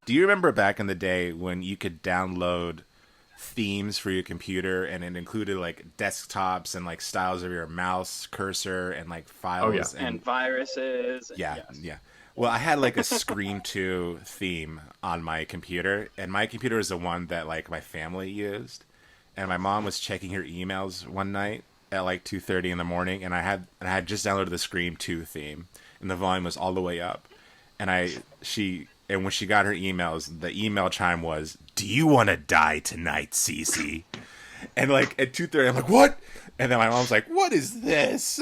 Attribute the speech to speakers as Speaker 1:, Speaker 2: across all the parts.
Speaker 1: Do you remember back in the day when you could download themes for your computer and it included like desktops and like styles of your mouse cursor and like
Speaker 2: Oh yeah.
Speaker 1: files and
Speaker 3: And viruses.
Speaker 1: yeah,
Speaker 3: Yes.
Speaker 1: yeah. Well, I had like a Scream 2 theme on my computer, and my computer is the one that like my family used. And my mom was checking her emails one night at like 2:30 in the morning, and I had just downloaded the Scream 2 theme, and the volume was all the way up. And when she got her emails, the email chime was, "Do you want to die tonight, Cece?" And like at 2:30, I'm like, "What?" And then my mom's like, "What is this?"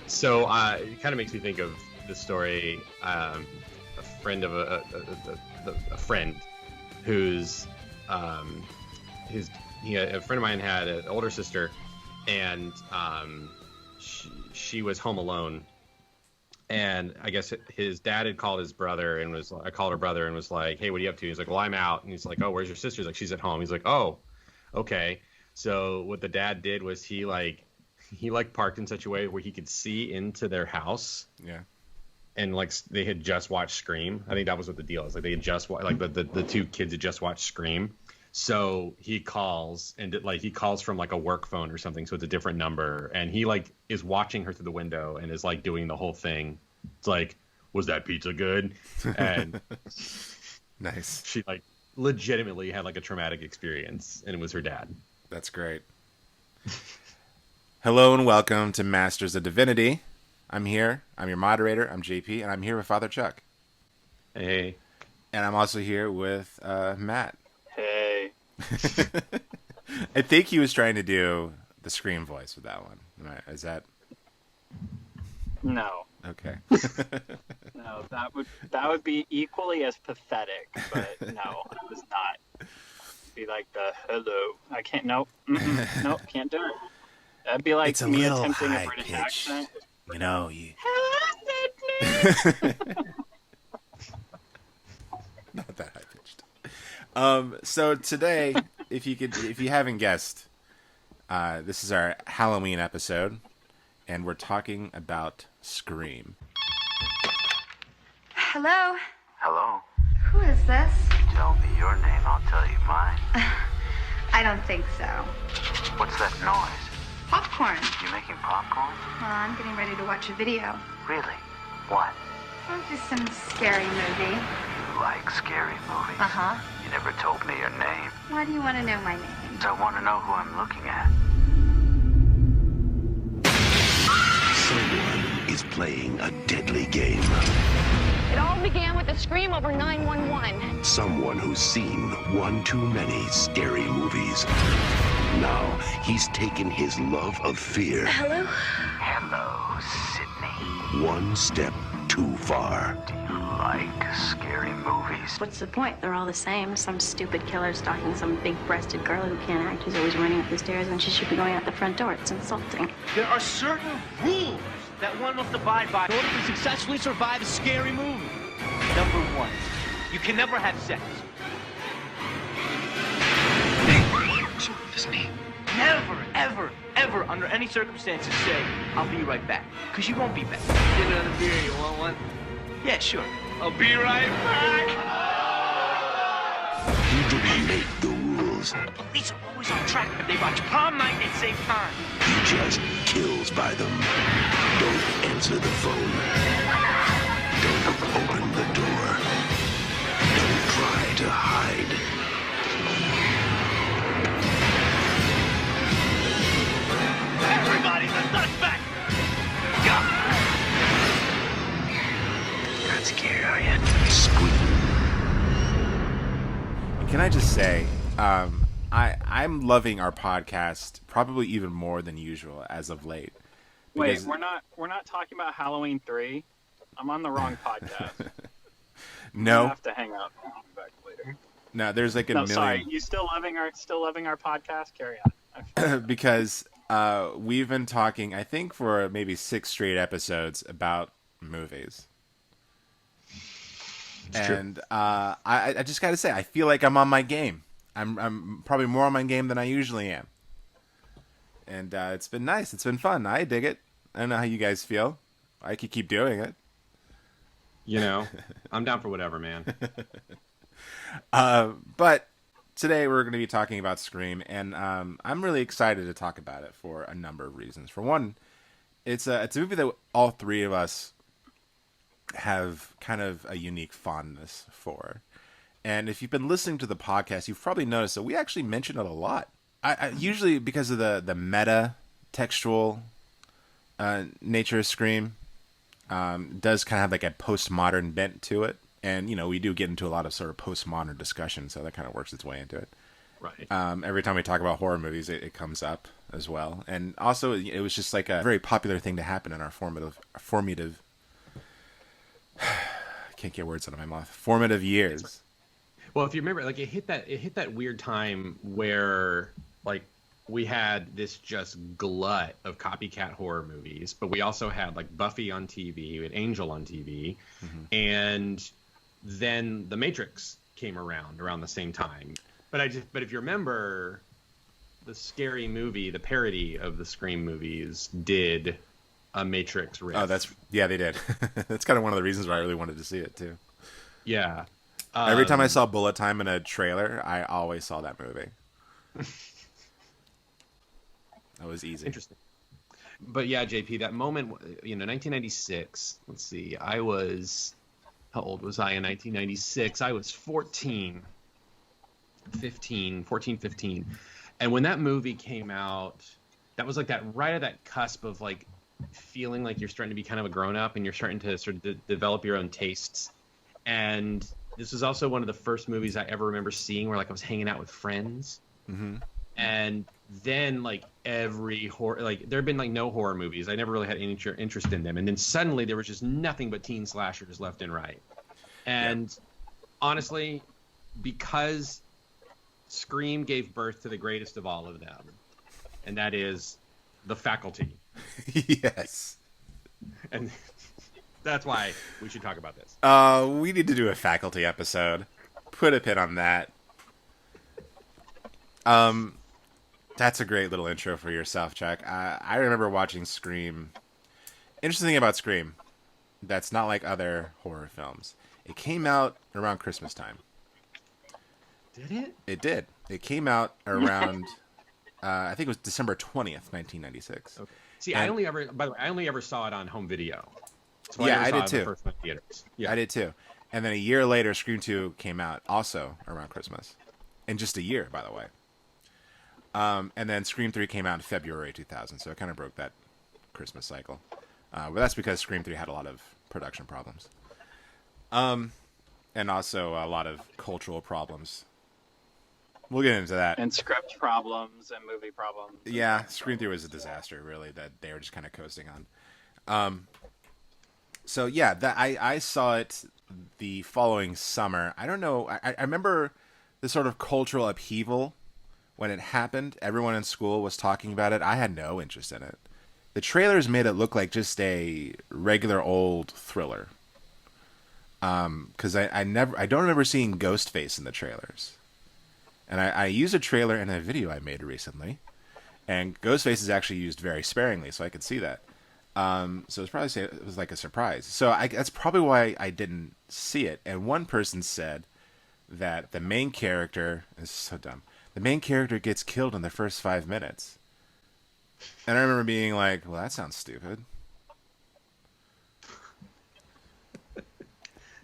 Speaker 2: So it kind of makes me think of the story. A friend of a friend who's a friend of mine had an older sister, and she was home alone. And I guess his dad had called his brother and I called her brother and was like, "Hey, what are you up to?" He's like, "Well, I'm out." And he's like, "Oh, where's your sister?" He's like, "She's at home." He's like, "Oh, okay." So what the dad did was he parked in such a way where he could see into their house.
Speaker 1: Yeah.
Speaker 2: And like they had just watched Scream. I think that was what the deal is. Like they had just like the two kids had just watched Scream. So he calls he calls from like a work phone or something. So it's a different number. And he like is watching her through the window and is like doing the whole thing. It's like, "Was that pizza good?" And
Speaker 1: Nice.
Speaker 2: she like legitimately had like a traumatic experience, and it was her dad.
Speaker 1: That's great. Hello and welcome to Masters of Divinity. I'm here. I'm your moderator. I'm JP, and I'm here with Father Chuck.
Speaker 2: Hey.
Speaker 1: And I'm also here with Matt.
Speaker 3: Hey.
Speaker 1: I think he was trying to do the Scream voice with that one. Is that
Speaker 3: No.
Speaker 1: okay?
Speaker 3: No, that would be equally as pathetic, but no, it was not. Be like the hello. I can't. Nope. Nope. Can't do it. That'd be like
Speaker 1: It's a
Speaker 3: me
Speaker 1: little
Speaker 3: attempting a
Speaker 1: high
Speaker 3: British
Speaker 1: pitched.
Speaker 3: accent.
Speaker 1: You know, you. Not that high pitched. So today, if you haven't guessed, this is our Halloween episode, and we're talking about Scream.
Speaker 4: Hello?
Speaker 5: Hello?
Speaker 4: Who is this?
Speaker 5: Tell me your name, I'll tell you mine.
Speaker 4: I don't think so.
Speaker 5: What's that noise?
Speaker 4: Popcorn.
Speaker 5: You making popcorn?
Speaker 4: Well, I'm getting ready to watch a video.
Speaker 5: Really? What?
Speaker 4: Oh, just some scary movie.
Speaker 5: You like scary movies?
Speaker 4: Uh-huh.
Speaker 5: You never told me your name.
Speaker 4: Why do you want to know my name?
Speaker 5: I want to know who I'm looking at.
Speaker 6: Someone is playing a deadly game.
Speaker 7: It all began with a scream over 911.
Speaker 6: Someone who's seen one too many scary movies. Now he's taken his love of fear
Speaker 7: Hello?
Speaker 5: Hello, Sydney.
Speaker 6: one step too far.
Speaker 5: Do you like scary movies?
Speaker 8: What's the point? They're all the same. Some stupid killer stalking some big-breasted girl who can't act, who's always running up the stairs when she should be going out the front door. It's insulting.
Speaker 9: There are certain rules that one must abide by in order to successfully survive a scary movie. Number one, you can never have sex.
Speaker 5: It's me.
Speaker 9: Never, ever, ever, under any circumstances, say, "I'll be right back," because you won't be back. Get another beer. You want one? Yeah, sure. I'll be right back.
Speaker 6: He didn't make the rules.
Speaker 9: The police are always on track, but they watch prom night at the same time.
Speaker 6: He just kills by them. Don't answer the phone. Don't open the door. Don't try to hide.
Speaker 9: Everybody's a suspect.
Speaker 5: You're not scared, are you?
Speaker 6: Scream.
Speaker 1: Can I just say, I'm loving our podcast probably even more than usual as of late.
Speaker 3: Wait,
Speaker 1: Because-
Speaker 3: we're not talking about Halloween 3. I'm on the wrong podcast. I
Speaker 1: No,
Speaker 3: have to hang up and come back later.
Speaker 1: no, there's like a
Speaker 3: No,
Speaker 1: million.
Speaker 3: sorry. You still loving our podcast? Carry on.
Speaker 1: Because we've been talking, I think, for maybe 6 straight episodes about movies. And I just got to say, I feel like I'm on my game. I'm probably more on my game than I usually am. And it's been nice. It's been fun. I dig it. I don't know how you guys feel. I could keep doing it.
Speaker 2: You know, I'm down for whatever, man.
Speaker 1: But today we're going to be talking about Scream, and I'm really excited to talk about it for a number of reasons. For one, it's a movie that all three of us have kind of a unique fondness for. And if you've been listening to the podcast, you've probably noticed that we actually mention it a lot. I usually, because of the meta textual nature of Scream, does kind of have like a postmodern bent to it. And, you know, we do get into a lot of sort of postmodern discussion, so that kind of works its way into it.
Speaker 2: Right.
Speaker 1: Every time we talk about horror movies, it comes up as well. And also, it was just like a very popular thing to happen in our formative can't get words out of my mouth. Formative years.
Speaker 2: Well, if you remember, like it hit that weird time where like we had this just glut of copycat horror movies, but we also had like Buffy on TV, we had Angel on TV, and then The Matrix came around the same time. But if you remember, the Scary Movie, the parody of the Scream movies, did a Matrix riff.
Speaker 1: Oh, they did. That's kind of one of the reasons why I really wanted to see it too.
Speaker 2: Yeah.
Speaker 1: Every time I saw Bullet Time in a trailer, I always saw that movie. That was easy.
Speaker 2: Interesting. But yeah, JP, that moment, 1996. Let's see. How old was I in 1996? I was 14. And when that movie came out, that was like that right at that cusp of like feeling like you're starting to be kind of a grown-up and you're starting to sort of develop your own tastes. And this was also one of the first movies I ever remember seeing where like I was hanging out with friends. And then like every horror, like there had been like no horror movies. I never really had any interest in them. And then suddenly there was just nothing but teen slashers left and right. And honestly, because Scream gave birth to the greatest of all of them, and that is The Faculty.
Speaker 1: Yes.
Speaker 2: And that's why we should talk about this.
Speaker 1: We need to do a Faculty episode. Put a pin on that. That's a great little intro for yourself, Chuck. I remember watching Scream. Interesting thing about Scream, that's not like other horror films. It came out around Christmas time.
Speaker 2: Did it?
Speaker 1: It did. It came out around, I think it was December 20th, 1996.
Speaker 2: Okay. See, I only ever saw it on home video. So
Speaker 1: yeah, I did too.
Speaker 2: First one in theaters. Yeah,
Speaker 1: I did too. And then a year later, Scream 2 came out, also around Christmas. In just a year, by the way. And then Scream 3 came out in February 2000, so it kind of broke that Christmas cycle. But that's because Scream 3 had a lot of production problems. And also a lot of cultural problems. We'll get into that.
Speaker 3: And script problems and movie problems.
Speaker 1: Yeah, Scream 3 was a disaster, really, that they were just kind of coasting on. So yeah, I saw it the following summer. I don't know. I remember the sort of cultural upheaval when it happened. Everyone in school was talking about it. I had no interest in it. The trailers made it look like just a regular old thriller. Because I don't remember seeing Ghostface in the trailers. And I used a trailer in a video I made recently, and Ghostface is actually used very sparingly, so I could see that. So it was like a surprise. So that's probably why I didn't see it. And one person said that the main character is so dumb. The main character gets killed in the first 5 minutes. And I remember being like, well, that sounds stupid.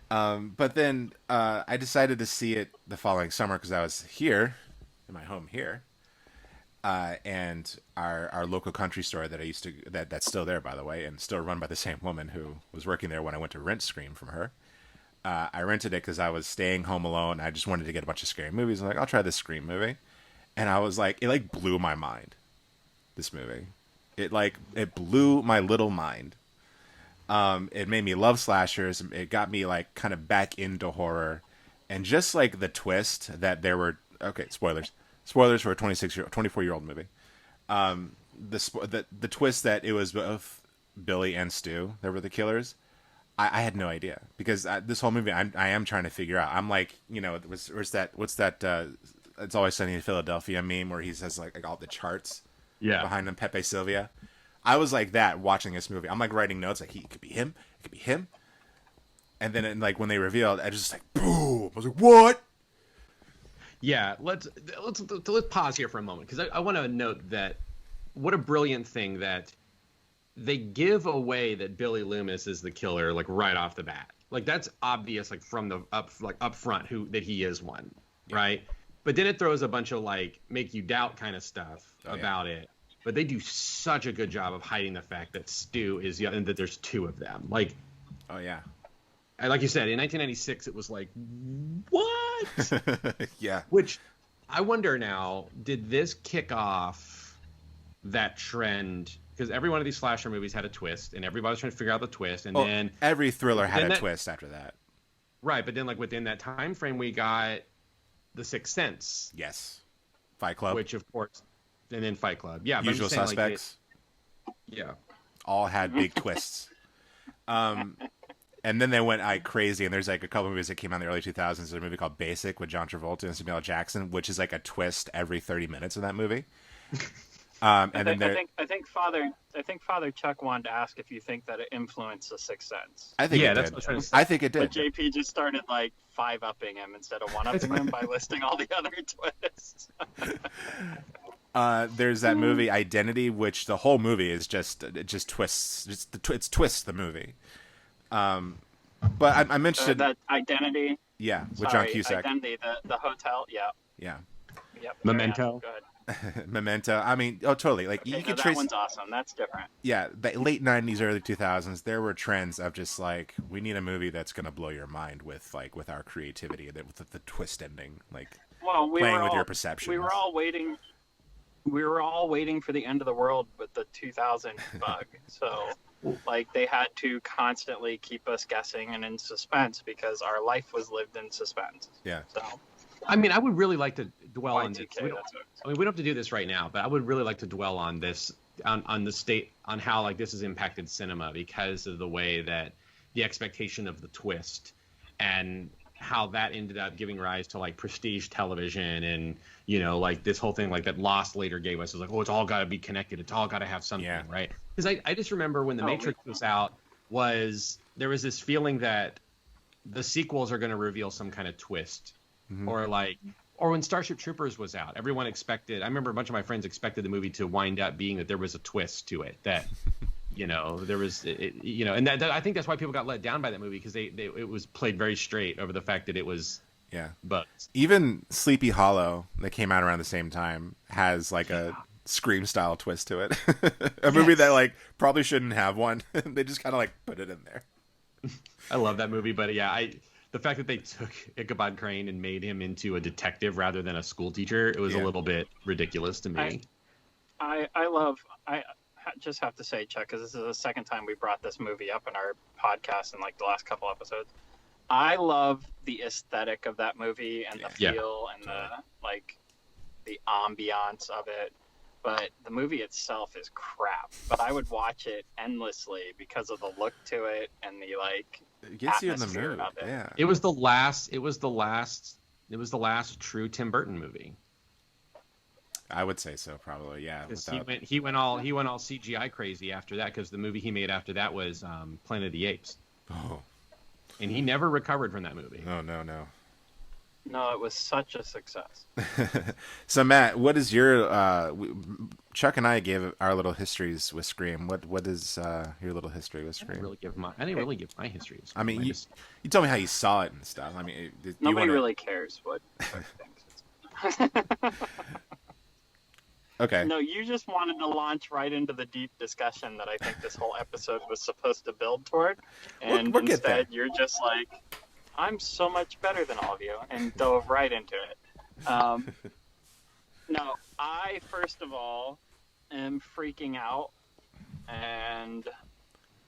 Speaker 1: But then I decided to see it the following summer because I was here, in my home here. And our local country store that I used to, that's still there, by the way, and still run by the same woman who was working there when I went to rent Scream from her. I rented it because I was staying home alone. I just wanted to get a bunch of scary movies. I'm like, I'll try this Scream movie. And I was like, it blew my mind, this movie. It blew my little mind. It made me love slashers. It got me like kind of back into horror. And just like the twist that there were, okay, spoilers for a 24-year-old movie. The twist that it was both Billy and Stu that were the killers. I had no idea because this whole movie I am trying to figure out. I'm like, what's that? It's Always Sunny in Philadelphia meme where he says like all the charts behind him, Pepe Sylvia. I was like that watching this movie. I'm like writing notes like it could be him, it could be him. And then like when they revealed, I just like boom. I was like, what?
Speaker 2: Yeah, let's pause here for a moment because I want to note that what a brilliant thing that they give away that Billy Loomis is the killer like right off the bat. Like that's obvious like from the up front that he is one, right? But then it throws a bunch of like make you doubt kind of stuff about it. But they do such a good job of hiding the fact that Stu is and that there's two of them. Like,
Speaker 1: oh yeah.
Speaker 2: And like you said, in 1996, it was like, what?
Speaker 1: Yeah.
Speaker 2: Which I wonder now, did this kick off that trend? Because every one of these slasher movies had a twist, and everybody was trying to figure out the twist. And then
Speaker 1: every thriller had a twist after that.
Speaker 2: Right, but then like within that time frame, we got The Sixth Sense.
Speaker 1: Yes. Fight Club.
Speaker 2: Which, of course, and then Fight Club. Yeah.
Speaker 1: Usual Suspects.
Speaker 2: Yeah.
Speaker 1: All had big twists. And then they went crazy, and there's like a couple movies that came out in the early 2000s. There's a movie called Basic with John Travolta and Samuel L. Jackson, which is like a twist every 30 minutes of that movie. I
Speaker 3: think Father Chuck wanted to ask if you think that it influenced The Sixth Sense.
Speaker 1: I think
Speaker 2: that's what I was trying to say.
Speaker 1: I think it did.
Speaker 3: But JP just started like 5-upping him instead of 1-upping him by listing all the other twists.
Speaker 1: There's that movie Identity, which the whole movie is just twists. It's twists the movie. But I'm interested
Speaker 3: that Identity.
Speaker 1: Yeah, with John Cusack.
Speaker 3: Identity, the hotel. Yeah.
Speaker 1: Yeah.
Speaker 3: Yep.
Speaker 2: Memento.
Speaker 3: Go ahead.
Speaker 1: Memento. I mean, totally. Like you could trace.
Speaker 3: That one's awesome. That's different.
Speaker 1: Yeah, the late '90s, early 2000s, there were trends of just like we need a movie that's gonna blow your mind with our creativity and with the twist ending, like playing with your perception.
Speaker 3: We were all waiting. We were all waiting for the end of the world with the 2000 bug. So, like, they had to constantly keep us guessing and in suspense because our life was lived in suspense.
Speaker 1: Yeah.
Speaker 3: So.
Speaker 2: I mean, I would really like to dwell on this.
Speaker 3: Y2K,
Speaker 2: we don't have to do this right now, but I would really like to dwell on this, on the state, on how like this has impacted cinema because of the way that the expectation of the twist and how that ended up giving rise to like prestige television and like this whole thing like that Lost later gave us is like, oh, it's all got to be connected, it's all got to have something, right? Because I just remember when the Matrix was out, there was this feeling that the sequels are going to reveal some kind of twist. Or when Starship Troopers was out, everyone expected. I remember a bunch of my friends expected the movie to wind up being that there was a twist to it. That there was, and that I think that's why people got let down by that movie because it was played very straight over the fact that it was.
Speaker 1: Yeah.
Speaker 2: But
Speaker 1: even Sleepy Hollow that came out around the same time has like a Scream style twist to it. A movie that like probably shouldn't have one. They just kind of like put it in there.
Speaker 2: I love that movie, but the fact that they took Ichabod Crane and made him into a detective rather than a school teacher, it was a little bit ridiculous to me.
Speaker 3: I just have to say, Chuck, because this is the second time we brought this movie up in our podcast in like the last couple episodes. I love the aesthetic of that movie and the feel and the ambiance of it. But the movie itself is crap. But I would watch it endlessly because of the look to it and the
Speaker 1: it gets you in the mood. Yeah.
Speaker 2: It was the last true Tim Burton movie.
Speaker 1: I would say so, probably. Yeah.
Speaker 2: He went all CGI crazy after that because the movie he made after that was Planet of the Apes.
Speaker 1: Oh.
Speaker 2: And he never recovered from that movie.
Speaker 1: Oh no.
Speaker 3: No, it was such a success.
Speaker 1: So Matt, what is your Chuck and I gave our little histories with Scream. What is your little history with Scream?
Speaker 2: I didn't really give my history.
Speaker 1: I mean, you told me how you saw it and stuff. I mean,
Speaker 3: nobody really cares what thinks.
Speaker 1: Okay.
Speaker 3: No, you just wanted to launch right into the deep discussion that I think this whole episode was supposed to build toward, and instead you're just like, I'm so much better than all of you, and dove right into it. No, I, first of all, am freaking out, and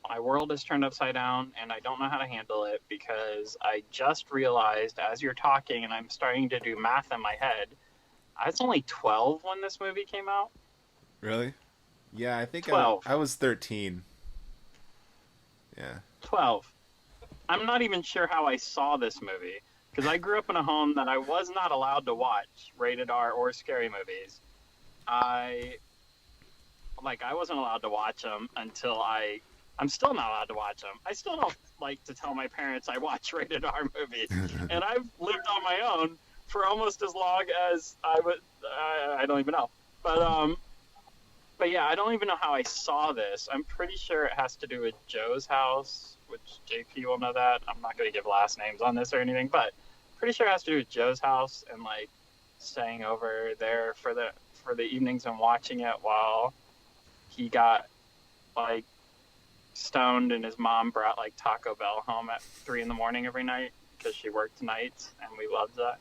Speaker 3: my world is turned upside down, and I don't know how to handle it, because I just realized, as you're talking, and I'm starting to do math in my head, I was only 12 when this movie came out.
Speaker 1: Really? Yeah, I think
Speaker 3: 12.
Speaker 1: I was 13. Yeah.
Speaker 3: 12. I'm not even sure how I saw this movie, because I grew up in a home that I was not allowed to watch rated R or scary movies. I wasn't allowed to watch them until I'm still not allowed to watch them. I still don't like to tell my parents I watch rated R movies. And I've lived on my own for almost as long as I don't even know. But yeah, I don't even know how I saw this. I'm pretty sure it has to do with Joe's house, which JP will know that. I'm not going to give last names on this or anything, but pretty sure it has to do with Joe's house and like staying over there for the evenings and watching it while he got like stoned and his mom brought like Taco Bell home at 3 a.m. every night because she worked nights and we loved that.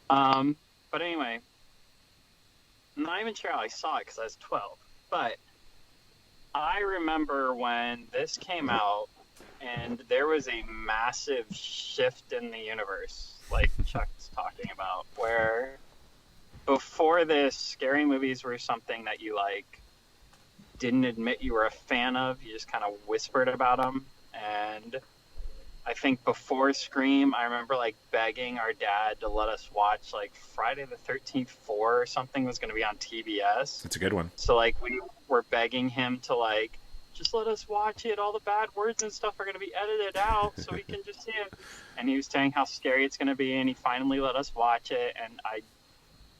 Speaker 3: But anyway, I'm not even sure how I saw it because I was 12. But I remember when this came out and there was a massive shift in the universe, like Chuck's talking about, where before this, scary movies were something that you like didn't admit you were a fan of. You just kind of whispered about them. And I think before Scream, I remember like begging our dad to let us watch like Friday the 13th 4 or something was going to be on TBS.
Speaker 1: That's a good one.
Speaker 3: So like we were begging him to like, just let us watch it. All the bad words and stuff are going to be edited out so we can just see it. And he was saying how scary it's going to be. And he finally let us watch it. And I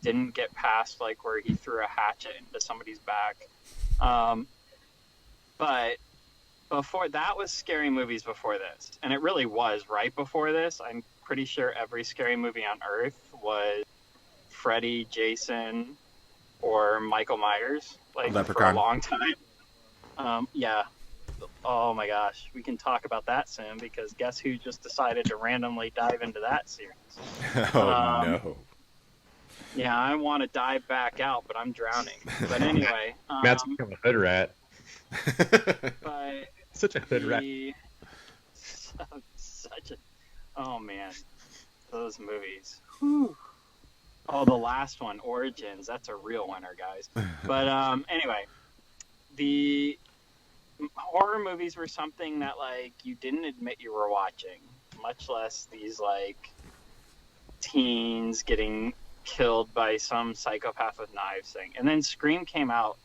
Speaker 3: didn't get past like where he threw a hatchet into somebody's back. But before that was scary movies before this, and it really was right before this. I'm pretty sure every scary movie on earth was Freddy, Jason, or Michael Myers, like
Speaker 1: Leprechaun.
Speaker 3: for a long time. Yeah. Oh my gosh, we can talk about that soon because guess who just decided to randomly dive into that series?
Speaker 1: No.
Speaker 3: Yeah, I want to dive back out, but I'm drowning. But anyway,
Speaker 2: Matt's become a hood rat.
Speaker 3: But
Speaker 2: Such a hood rat.
Speaker 3: Oh man, those movies. Whew. Oh, the last one, Origins. That's a real winner, guys. But anyway, the horror movies were something that like you didn't admit you were watching, much less these like teens getting killed by some psychopath with knives thing. And then Scream came out,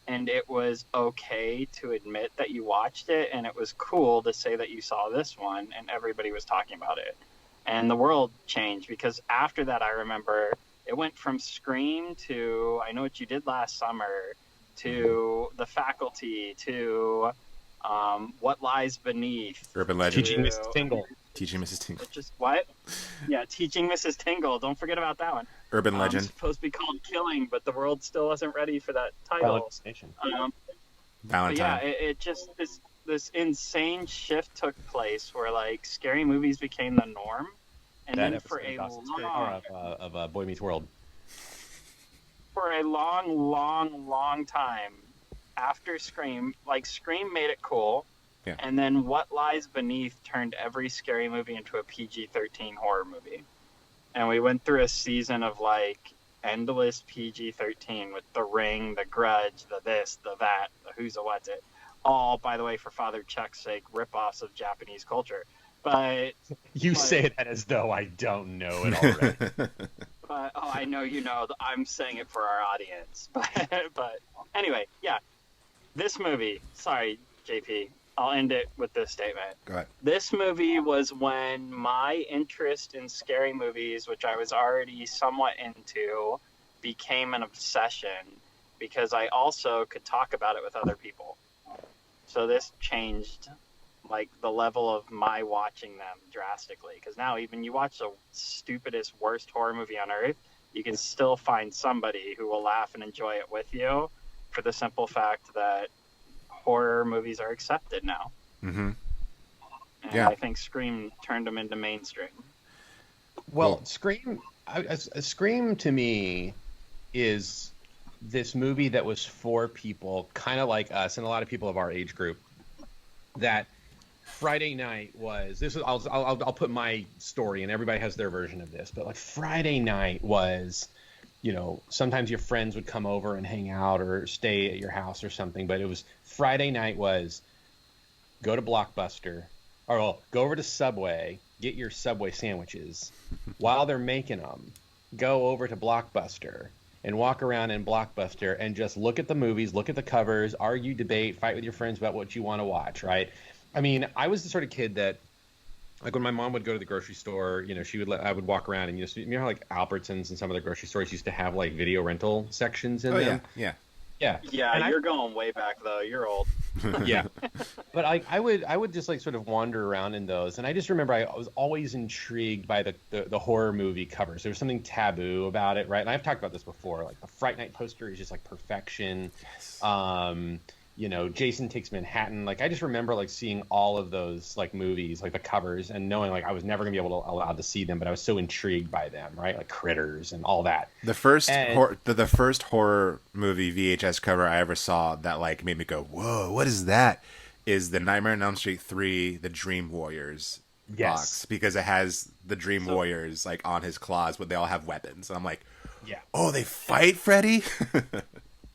Speaker 3: and it was okay to admit that you watched it, and it was cool to say that you saw this one, and everybody was talking about it. And the world changed because after that, I remember it went from Scream to I Know What You Did Last Summer to The Faculty to What Lies Beneath.
Speaker 1: Urban Legend.
Speaker 2: Teaching Mrs. Tingle.
Speaker 1: Teaching Mrs. Tingle.
Speaker 3: Just what? Yeah, Teaching Mrs. Tingle. Don't forget about that one.
Speaker 1: Urban Legend.
Speaker 3: It's supposed to be called Killing, but the world still wasn't ready for that title.
Speaker 1: Valentine.
Speaker 3: But yeah, it just this insane shift took place where like scary movies became the norm, and
Speaker 2: That
Speaker 3: then for a long
Speaker 2: of Boy Meets World.
Speaker 3: for a long time after Scream, like Scream made it cool.
Speaker 1: Yeah.
Speaker 3: And then What Lies Beneath turned every scary movie into a PG-13 horror movie. And we went through a season of like endless PG-13 with The Ring, The Grudge, the this, the that, the who's a what's it. All, by the way, for Father Chuck's sake, rip-offs of Japanese culture. But
Speaker 2: You say that as though I don't know it already.
Speaker 3: But I know you know. I'm saying it for our audience. But anyway, yeah. This movie, sorry, JP, I'll end it with this statement.
Speaker 1: Go ahead.
Speaker 3: This movie was when my interest in scary movies, which I was already somewhat into, became an obsession because I also could talk about it with other people. So this changed like the level of my watching them drastically, because now even you watch the stupidest, worst horror movie on earth, you can still find somebody who will laugh and enjoy it with you for the simple fact that horror movies are accepted now.
Speaker 1: Mm-hmm.
Speaker 3: And
Speaker 1: Yeah.
Speaker 3: I think Scream turned them into mainstream.
Speaker 2: Well, Scream to me is this movie that was for people kind of like us and a lot of people of our age group, that Friday night was this. I'll put my story, and everybody has their version of this. But like Friday night was, you know, sometimes your friends would come over and hang out or stay at your house or something. But it was Friday night was go to Blockbuster, or well, go over to Subway, get your Subway sandwiches. While they're making them, go over to Blockbuster and walk around in Blockbuster and just look at the movies, look at the covers, argue, debate, fight with your friends about what you want to watch, right? I mean, I was the sort of kid that, like, when my mom would go to the grocery store, you know, I would walk around and, you know how, like, Albertsons and some of the grocery stores used to have, like, video rental sections in them?
Speaker 1: Yeah.
Speaker 3: Yeah,
Speaker 2: and
Speaker 3: you're going way back, though. You're old.
Speaker 2: Yeah. But I would just, like, sort of wander around in those. And I just remember I was always intrigued by the horror movie covers. There was something taboo about it, right? And I've talked about this before. Like, the Fright Night poster is just, like, perfection. Yes. You know, Jason Takes Manhattan. Like, I just remember, like, seeing all of those, like, movies, like, the covers, and knowing, like, I was never going to be allowed to see them, but I was so intrigued by them, right? Like, Critters and all that.
Speaker 1: The first the first horror movie VHS cover I ever saw that, like, made me go, whoa, what is that? Is the Nightmare on Elm Street 3, the Dream Warriors box. Because it has the Dream Warriors, like, on his claws, but they all have weapons. And I'm like, oh, they fight Freddy?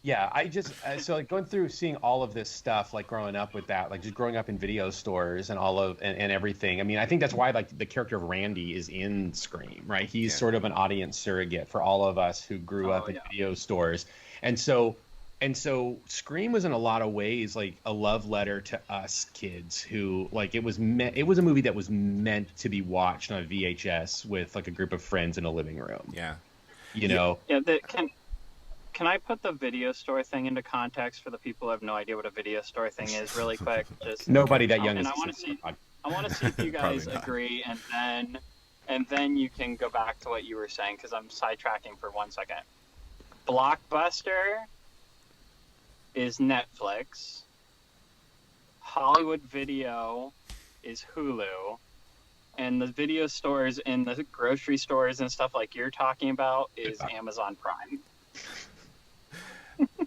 Speaker 2: Yeah, I just so, like, going through seeing all of this stuff, like, growing up with that, like, just growing up in video stores and all of and everything. I mean, I think that's why, like, the character of Randy is in Scream, right? He's sort of an audience surrogate for all of us who grew up in video stores. And so Scream was in a lot of ways like a love letter to us kids who, like, it was a movie that was meant to be watched on a VHS with, like, a group of friends in a living room.
Speaker 1: Yeah.
Speaker 2: You know.
Speaker 3: Yeah, Can I put the video store thing into context for the people who have no idea what a video store thing is, really quick? Just
Speaker 2: nobody that young.
Speaker 3: And I want to see if you guys agree, and then you can go back to what you were saying, because I'm sidetracking for 1 second. Blockbuster is Netflix. Hollywood Video is Hulu. And the video stores in the grocery stores and stuff like you're talking about is Amazon Prime.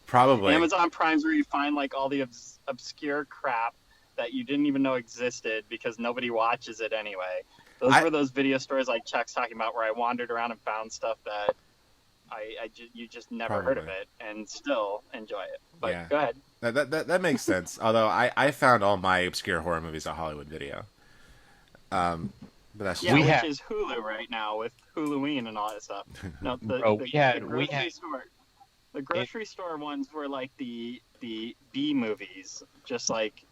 Speaker 1: Probably.
Speaker 3: Amazon Prime's where you find, like, all the obscure crap that you didn't even know existed because nobody watches it anyway. Those were those video stores like Chuck's talking about, where I wandered around and found stuff that you just never heard of it and still enjoy it. But go ahead.
Speaker 1: That makes sense. Although I found all my obscure horror movies on Hollywood Video. But that's
Speaker 3: which is Hulu right now with Halloween and all that stuff. No, the grocery store ones were like the B movies, just like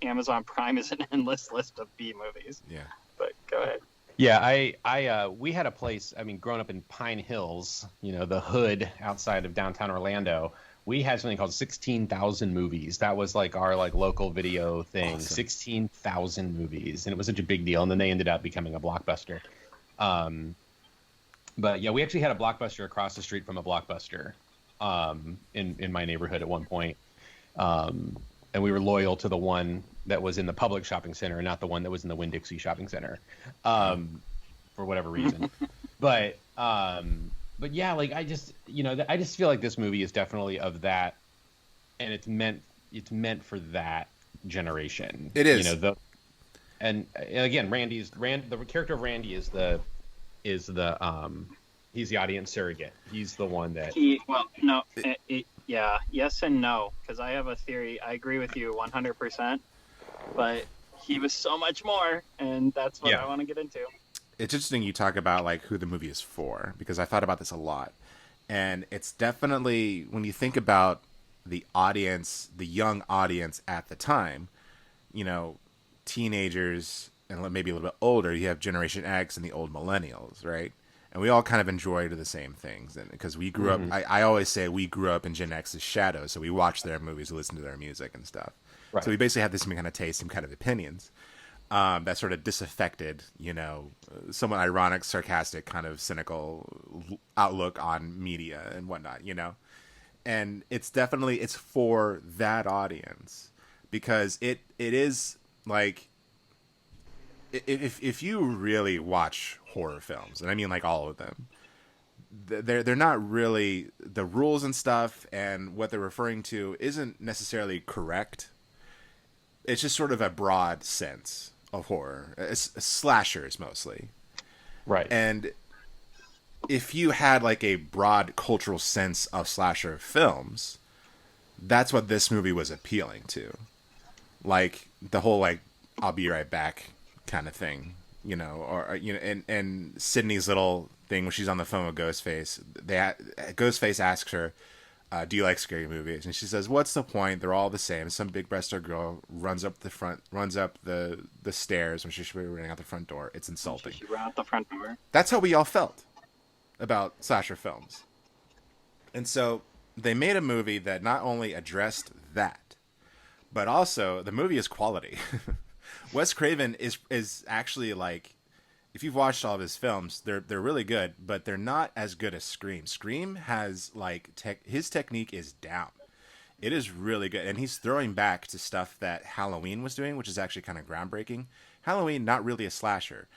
Speaker 3: Amazon Prime is an endless list of B movies.
Speaker 1: Yeah.
Speaker 3: But go ahead.
Speaker 2: Yeah, we had a place, I mean, growing up in Pine Hills, you know, the hood outside of downtown Orlando, we had something called 16,000 movies. That was like our, like, local video thing. Awesome. 16,000 movies, and it was such a big deal, and then they ended up becoming a Blockbuster. But yeah, we actually had a Blockbuster across the street from a Blockbuster in my neighborhood at one point. And we were loyal to the one that was in the public shopping center, not the one that was in the Winn-Dixie shopping center, for whatever reason. But yeah, like, I just feel like this movie is definitely of that, and it's meant for that generation.
Speaker 1: It is.
Speaker 2: You know, and again, the character of Randy is he's the audience surrogate. He's the one that.
Speaker 3: Yes and no, because I have a theory. I agree with you 100%, but he was so much more, and that's what I want to get into.
Speaker 1: It's interesting you talk about, like, who the movie is for, because I thought about this a lot, and it's definitely, when you think about the audience, the young audience at the time, you know, teenagers and maybe a little bit older, you have Generation X and the old millennials, right? And we all kind of enjoyed the same things, and because we grew up, I always say we grew up in Gen X's shadow, so we watched their movies, listened to their music and stuff. Right. So we basically have the same kind of taste, same kind of opinions. That sort of disaffected, you know, somewhat ironic, sarcastic, kind of cynical outlook on media and whatnot, you know. And it's for that audience, because it is like, if you really watch horror films, and I mean, like, all of them, they're not really, the rules and stuff and what they're referring to isn't necessarily correct. It's just sort of a broad sense of horror. It's slashers mostly.
Speaker 2: Right.
Speaker 1: And if you had, like, a broad cultural sense of slasher films, that's what this movie was appealing to. Like, the whole, like, I'll be right back kind of thing, you know, or you know, and Sydney's little thing when she's on the phone with Ghostface, Ghostface asks her, do you like scary movies? And she says, what's the point? They're all the same. Some big-breasted girl runs up the stairs when she should be running out the front door. It's insulting.
Speaker 3: She should run out the front door.
Speaker 1: That's how we all felt about slasher films. And so they made a movie that not only addressed that, but also the movie is quality. Wes Craven is actually like, if you've watched all of his films, they're really good, but they're not as good as Scream. Scream has like his technique is down. It is really good, and he's throwing back to stuff that Halloween was doing, which is actually kind of groundbreaking. Halloween, not really a slasher.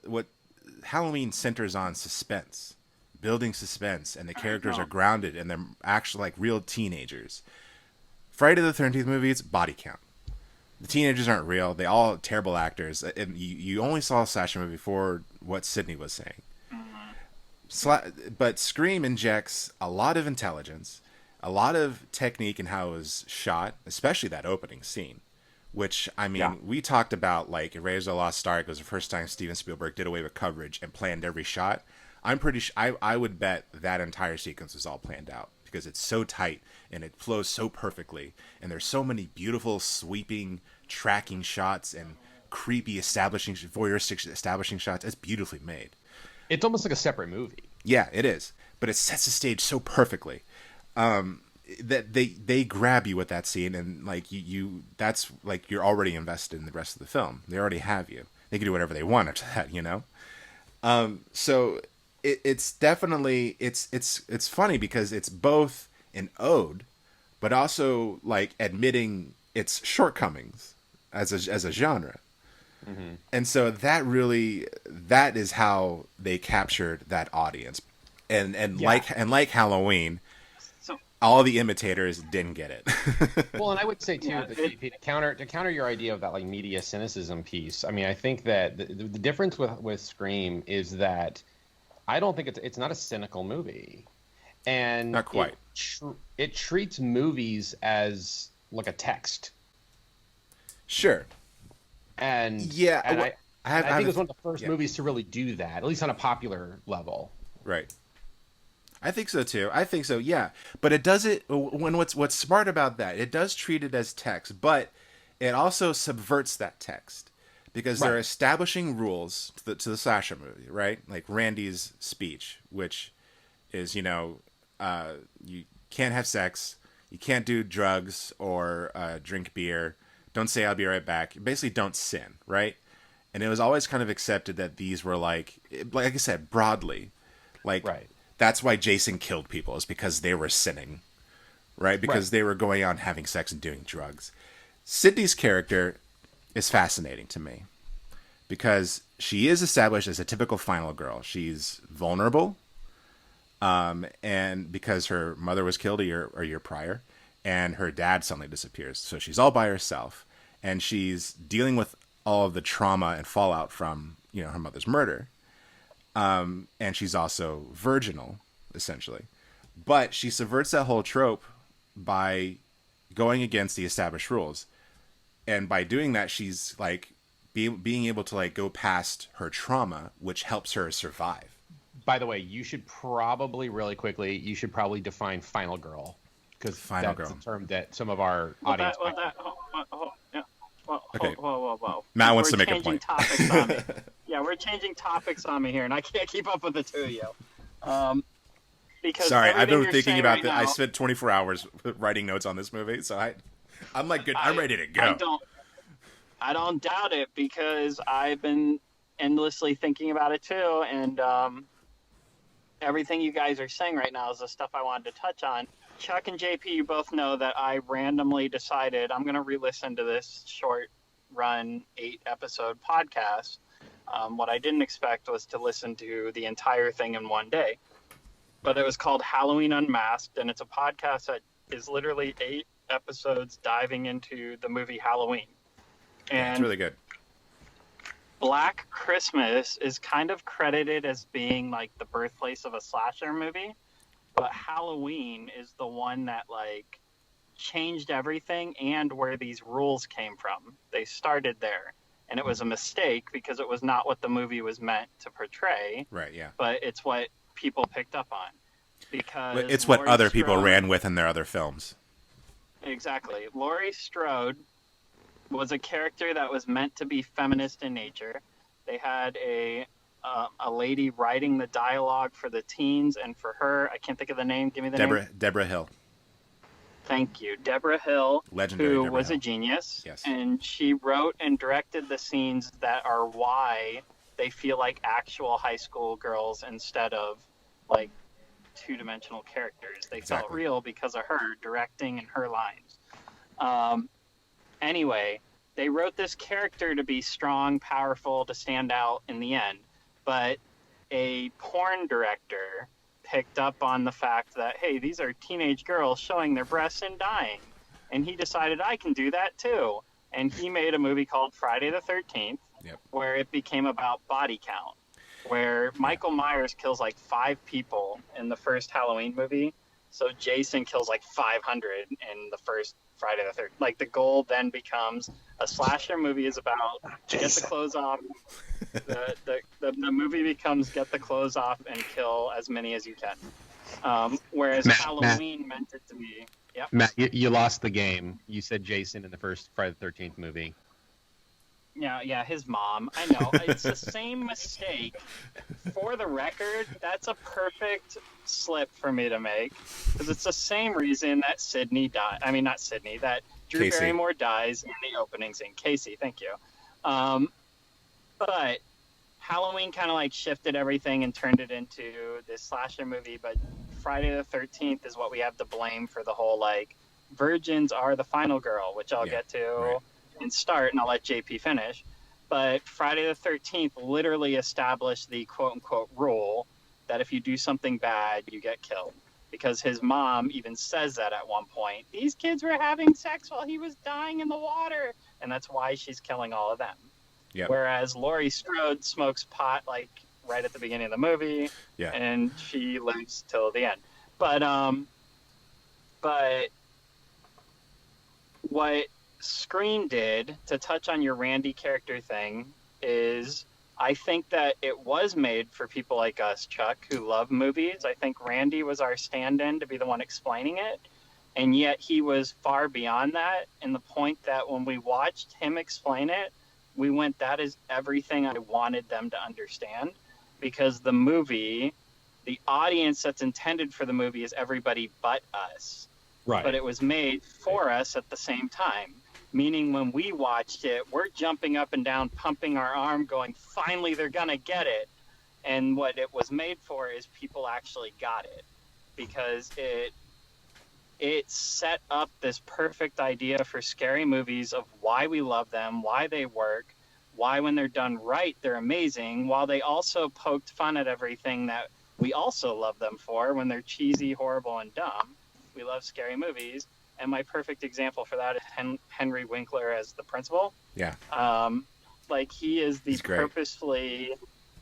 Speaker 1: What Halloween centers on suspense, building suspense, and the characters are grounded and they're actually like real teenagers. Friday the 13th movie, it's body count. The teenagers aren't real. They all terrible actors. And you only saw a slasher movie for what Sydney was saying. But Scream injects a lot of intelligence, a lot of technique in how it was shot, especially that opening scene. Which, I mean, we talked about, like, Raiders of the Lost Ark was the first time Steven Spielberg did away with coverage and planned every shot. I'm pretty sure, I would bet that entire sequence was all planned out. Because it's so tight and it flows so perfectly, and there's so many beautiful sweeping tracking shots and creepy voyeuristic establishing shots. It's beautifully made.
Speaker 2: It's almost like a separate movie.
Speaker 1: Yeah, it is, but it sets the stage so perfectly that they grab you with that scene, and like you that's like you're already invested in the rest of the film. They already have you. They can do whatever they want after that, you know. So. It's definitely it's funny because it's both an ode, but also like admitting its shortcomings as a genre, and so that is how they captured that audience, and like Halloween, all the imitators didn't get it.
Speaker 2: Well, and I would say too that to counter your idea of that like media cynicism piece. I mean, I think that the difference with Scream is that. I don't think it's not a cynical movie, and
Speaker 1: not quite.
Speaker 2: It treats movies as like a text.
Speaker 1: Sure.
Speaker 2: And
Speaker 1: yeah,
Speaker 2: and I think it's one of the first movies to really do that, at least on a popular level.
Speaker 1: Right. I think so too. I think so. Yeah, but it does it when what's smart about that? It does treat it as text, but it also subverts that text. Because they're establishing rules to the slasher movie, right? Like Randy's speech, which is, you know, you can't have sex, you can't do drugs or drink beer, don't say I'll be right back. Basically, don't sin, right? And it was always kind of accepted that these were like I said, broadly. Like, that's why Jason killed people, is because they were sinning, right? Because they were going out and having sex and doing drugs. Sydney's character is fascinating to me because she is established as a typical final girl. She's vulnerable, and because her mother was killed a year prior, and her dad suddenly disappears, so she's all by herself, and she's dealing with all of the trauma and fallout from, you know, her mother's murder, and she's also virginal, essentially, but she subverts that whole trope by going against the established rules. And by doing that, she's like being able to like go past her trauma, which helps her survive.
Speaker 2: By the way, you should probably define final girl, because that's a term that some of our audience.
Speaker 3: Whoa.
Speaker 1: Matt wants to make a point.
Speaker 3: Topics on me. Yeah, we're changing topics on me here, and I can't keep up with the two of you. Because
Speaker 1: sorry, I've been thinking about
Speaker 3: this.
Speaker 1: I spent 24 hours writing notes on this movie, so I'm like good. I'm ready to go.
Speaker 3: I don't doubt it, because I've been endlessly thinking about it too, and everything you guys are saying right now is the stuff I wanted to touch on. Chuck and JP, you both know that I randomly decided I'm going to re-listen to this short-run 8-episode podcast. What I didn't expect was to listen to the entire thing in one day. But it was called Halloween Unmasked, and it's a podcast that is literally 8 episodes diving into the movie Halloween. And
Speaker 1: it's really good.
Speaker 3: Black Christmas is kind of credited as being like the birthplace of a slasher movie, but Halloween is the one that like changed everything and where these rules came from. They started there. and it was a mistake because it was not what the movie was meant to portray.
Speaker 1: Right. Yeah.
Speaker 3: But it's what people picked up on because
Speaker 1: It's what
Speaker 3: Laurie
Speaker 1: other people
Speaker 3: Strode,
Speaker 1: ran with in their other films.
Speaker 3: Exactly. Laurie Strode was a character that was meant to be feminist in nature. They had a lady writing the dialogue for the teens, and for her, I can't think of the name. Give me the name.
Speaker 1: Deborah Hill.
Speaker 3: Thank you. Deborah Hill,
Speaker 1: Legendary
Speaker 3: who
Speaker 1: Deborah
Speaker 3: was
Speaker 1: Hill.
Speaker 3: a genius.
Speaker 1: Yes.
Speaker 3: And she wrote and directed the scenes that are why they feel like actual high school girls instead of like two-dimensional characters. They felt
Speaker 1: Exactly.
Speaker 3: real because of her directing and her lines. Anyway, they wrote this character to be strong, powerful, to stand out in the end. But a porn director picked up on the fact that, hey, these are teenage girls showing their breasts and dying. And he decided, I can do that too. And he made a movie called Friday the 13th,
Speaker 1: Yep.
Speaker 3: where it became about body count, where Michael Myers kills like 5 people in the first Halloween movie. So Jason kills like 500 in the first Friday the 13th. Like the goal then becomes a slasher movie is about get the clothes off. The movie becomes get the clothes off and kill as many as you can. Whereas Halloween meant it to be. Yep.
Speaker 2: Matt, you lost the game. You said Jason in the first Friday the 13th movie.
Speaker 3: Yeah, his mom. I know. It's the same mistake. For the record, that's a perfect slip for me to make. Because it's the same reason that Sydney died. I mean, not Sydney. That Drew
Speaker 1: Casey.
Speaker 3: Barrymore dies in the opening scene. Casey, thank you. But Halloween kind of like shifted everything and turned it into this slasher movie. But Friday the 13th is what we have to blame for the whole, like, virgins are the final girl, which I'll get to.
Speaker 1: Right.
Speaker 3: And start, and I'll let JP finish. But Friday the 13th literally established the quote-unquote rule that if you do something bad, you get killed. Because his mom even says that at one point. These kids were having sex while he was dying in the water. And that's why she's killing all of them.
Speaker 1: Yep.
Speaker 3: Whereas Laurie Strode smokes pot, like, right at the beginning of the movie.
Speaker 1: Yeah.
Speaker 3: And she lives till the end. But what Screen did, to touch on your Randy character thing, is I think that it was made for people like us, Chuck, who love movies. I think Randy was our stand-in to be the one explaining it, and yet he was far beyond that, in the point that when we watched him explain it, we went, that is everything I wanted them to understand, because the movie, the audience that's intended for the movie is everybody but us.
Speaker 2: Right.
Speaker 3: But it was made for us at the same time. Meaning when we watched it, we're jumping up and down, pumping our arm, going, finally, they're going to get it. And what it was made for is people actually got it. Because it set up this perfect idea for scary movies of why we love them, why they work, why when they're done right, they're amazing, while they also poked fun at everything that we also love them for when they're cheesy, horrible, and dumb. We love scary movies. And my perfect example for that is Henry Winkler as the principal.
Speaker 1: Yeah.
Speaker 3: Like, he is
Speaker 1: He's great.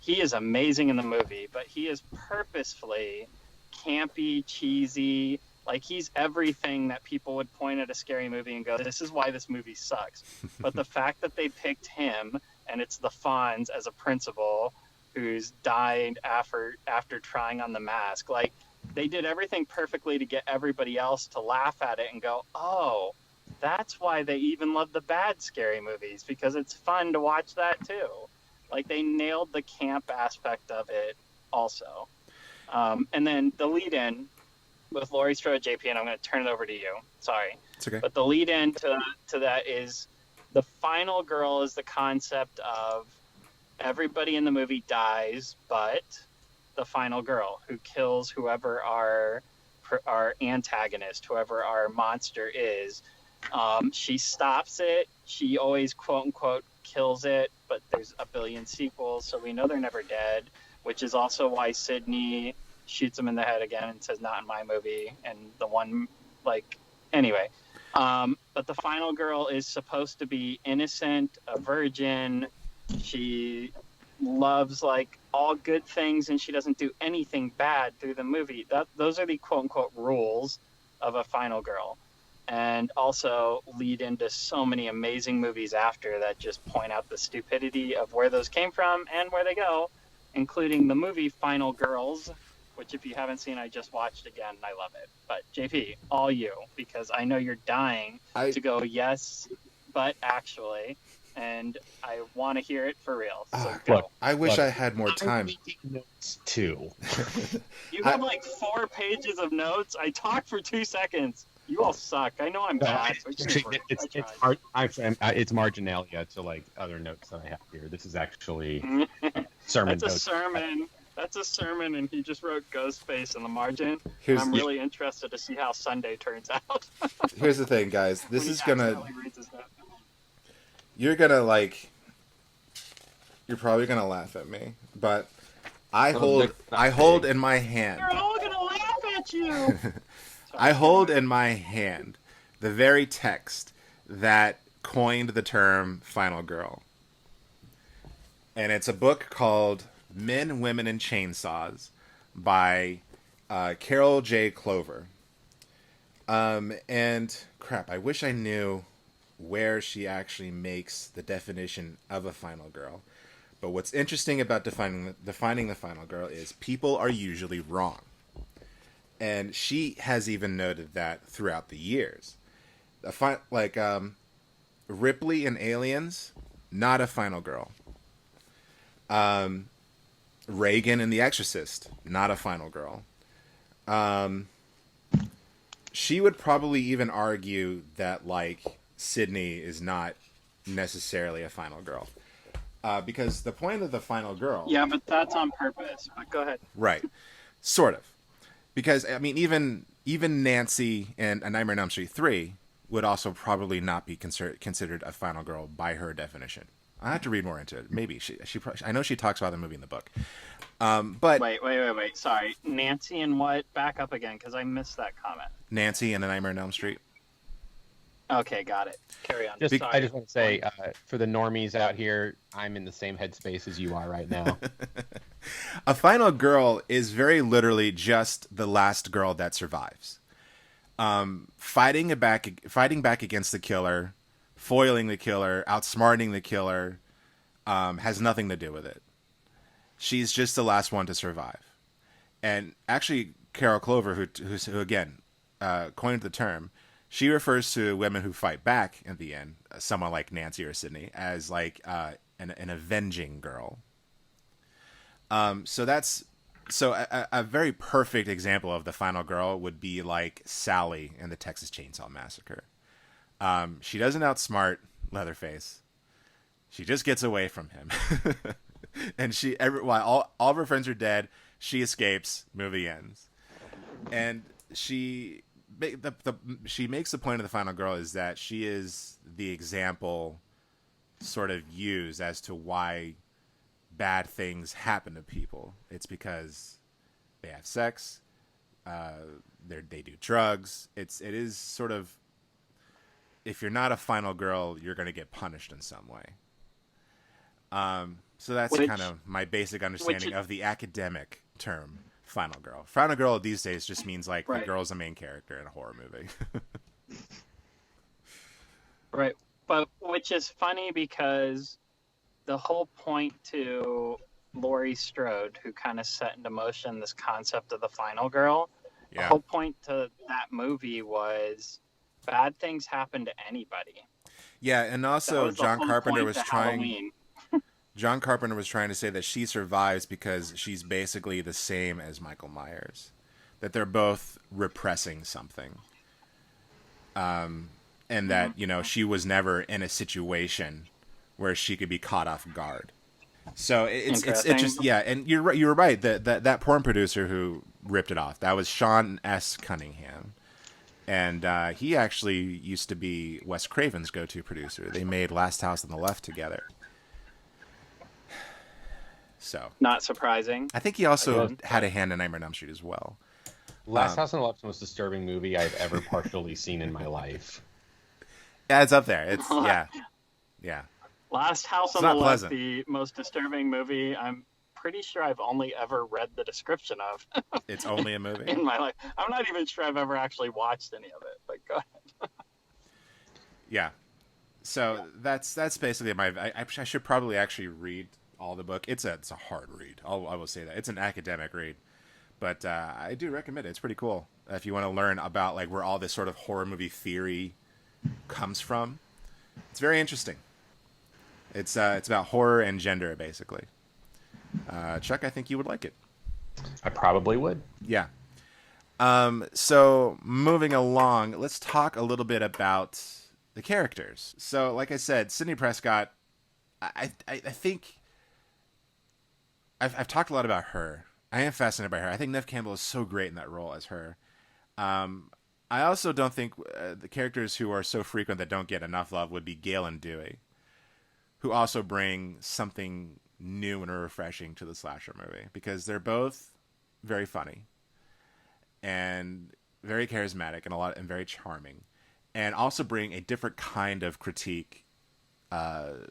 Speaker 3: he is amazing in the movie, but he is purposefully campy, cheesy. Like, he's everything that people would point at a scary movie and go, this is why this movie sucks. But the fact that they picked him, and it's the Fonz as a principal who's died after trying on the mask, like, they did everything perfectly to get everybody else to laugh at it and go, oh, that's why they even love the bad scary movies, because it's fun to watch that too. Like, they nailed the camp aspect of it also. And then the lead-in with Laurie Strode, JP, and I'm going to turn it over to you. Sorry.
Speaker 1: It's okay.
Speaker 3: But the lead-in to that is the final girl is the concept of everybody in the movie dies, but the final girl who kills whoever our antagonist, whoever our monster is. She stops it. She always, quote unquote, kills it, but there's a billion sequels, so we know they're never dead, which is also why Sydney shoots him in the head again and says, not in my movie. And the one, like, anyway. But the final girl is supposed to be innocent, a virgin. She loves, like, all good things, and she doesn't do anything bad through the movie. Those are the quote-unquote rules of a final girl. and also lead into so many amazing movies after that just point out the stupidity of where those came from and where they go, including the movie Final Girls, which if you haven't seen, I just watched again and I love it. But JP, all you, because I know you're dying to go, yes, but actually, and I want to hear it for real. So go.
Speaker 2: Look,
Speaker 1: I wish I had more time.
Speaker 2: Notes too.
Speaker 3: You have like 4 pages of notes. I talked for 2 seconds. You all suck. I know I'm bad. But
Speaker 2: It's marginalia to like other notes that I have here. This is actually sermon.
Speaker 3: That's a sermon. That's a sermon, and he just wrote Ghostface in the margin.
Speaker 1: Here's-
Speaker 3: I'm really interested to see how Sunday turns out.
Speaker 1: Here's the thing, guys. This
Speaker 3: When
Speaker 1: is
Speaker 3: he
Speaker 1: gonna.
Speaker 3: accidentally reads his note.
Speaker 1: You're gonna like. You're probably gonna laugh at me, but I hold in my hand.
Speaker 3: They're all gonna laugh at you.
Speaker 1: I hold in my hand the very text that coined the term Final Girl. And it's a book called Men, Women, and Chainsaws by Carol J. Clover. And crap, I wish I knew where she actually makes the definition of a final girl. But what's interesting about defining the final girl is people are usually wrong. And she has even noted that throughout the years. Ripley in Aliens, not a final girl. Reagan in The Exorcist, not a final girl. She would probably even argue that, like, Sydney is not necessarily a final girl. Because the point of the final girl...
Speaker 3: Yeah, but that's on purpose. But go ahead.
Speaker 1: Right. Sort of. Because, I mean, even Nancy in A Nightmare on Elm Street 3 would also probably not be considered a final girl by her definition. I have to read more into it. Maybe. I know she talks about the movie in the book. But
Speaker 3: Wait. Sorry. Nancy and what? Back up again, because I missed that comment.
Speaker 1: Nancy in A Nightmare on Elm Street.
Speaker 3: Okay, got it. Carry on.
Speaker 2: I just want to say, for the normies out here, I'm in the same headspace as you are right now.
Speaker 1: A final girl is very literally just the last girl that survives. Fighting back against the killer, foiling the killer, outsmarting the killer, has nothing to do with it. She's just the last one to survive. And actually, Carol Clover, who again coined the term, she refers to women who fight back at the end, someone like Nancy or Sydney, as like an avenging girl. So a very perfect example of the final girl would be like Sally in the Texas Chainsaw Massacre. She doesn't outsmart Leatherface. She just gets away from him. And while all of her friends are dead, she escapes, movie ends. And she makes the point of the final girl is that she is the example sort of used as to why bad things happen to people. It's because they have sex, they do drugs. It is sort of, if you're not a final girl, you're going to get punished in some way. So that's kind of my basic understanding of the academic term final girl. Final girl these days just means like the girl's the main character in a horror movie.
Speaker 3: Right. But which is funny because the whole point to Laurie Strode, who kind of set into motion this concept of the final girl, the whole point to that movie was bad things happen to anybody.
Speaker 1: Yeah, and also John Carpenter was trying to say that she survives because she's basically the same as Michael Myers. That they're both repressing something. And that, she was never in a situation where she could be caught off guard. So it's just, yeah, and you were right. That porn producer who ripped it off, that was Sean S. Cunningham. And he actually used to be Wes Craven's go-to producer. They made Last House on the Left together. So
Speaker 3: not surprising.
Speaker 1: I think he also had a hand in Nightmare on Elm Street as well.
Speaker 2: Last House on the Left is the most disturbing movie I've ever partially seen in my life.
Speaker 1: Yeah, it's up there. It's yeah.
Speaker 3: Last House on the Left, the most disturbing movie I'm pretty sure I've only ever read the description of.
Speaker 1: It's only a movie?
Speaker 3: In my life. I'm not even sure I've ever actually watched any of it, but go ahead.
Speaker 1: Yeah. So that's basically I should probably actually read all the book. It's a hard read. I will say that it's an academic read, but I do recommend it. It's pretty cool if you want to learn about like where all this sort of horror movie theory comes from. It's very interesting. It's about horror and gender basically. Chuck, I think you would like it.
Speaker 2: I probably would.
Speaker 1: Yeah. So moving along, let's talk a little bit about the characters. So, like I said, Sidney Prescott, I think I've talked a lot about her. I am fascinated by her. I think Neve Campbell is so great in that role as her. I also don't think the characters who are so frequent that don't get enough love would be Gale and Dewey, who also bring something new and refreshing to the slasher movie because they're both very funny and very charismatic and very charming, and also bring a different kind of critique that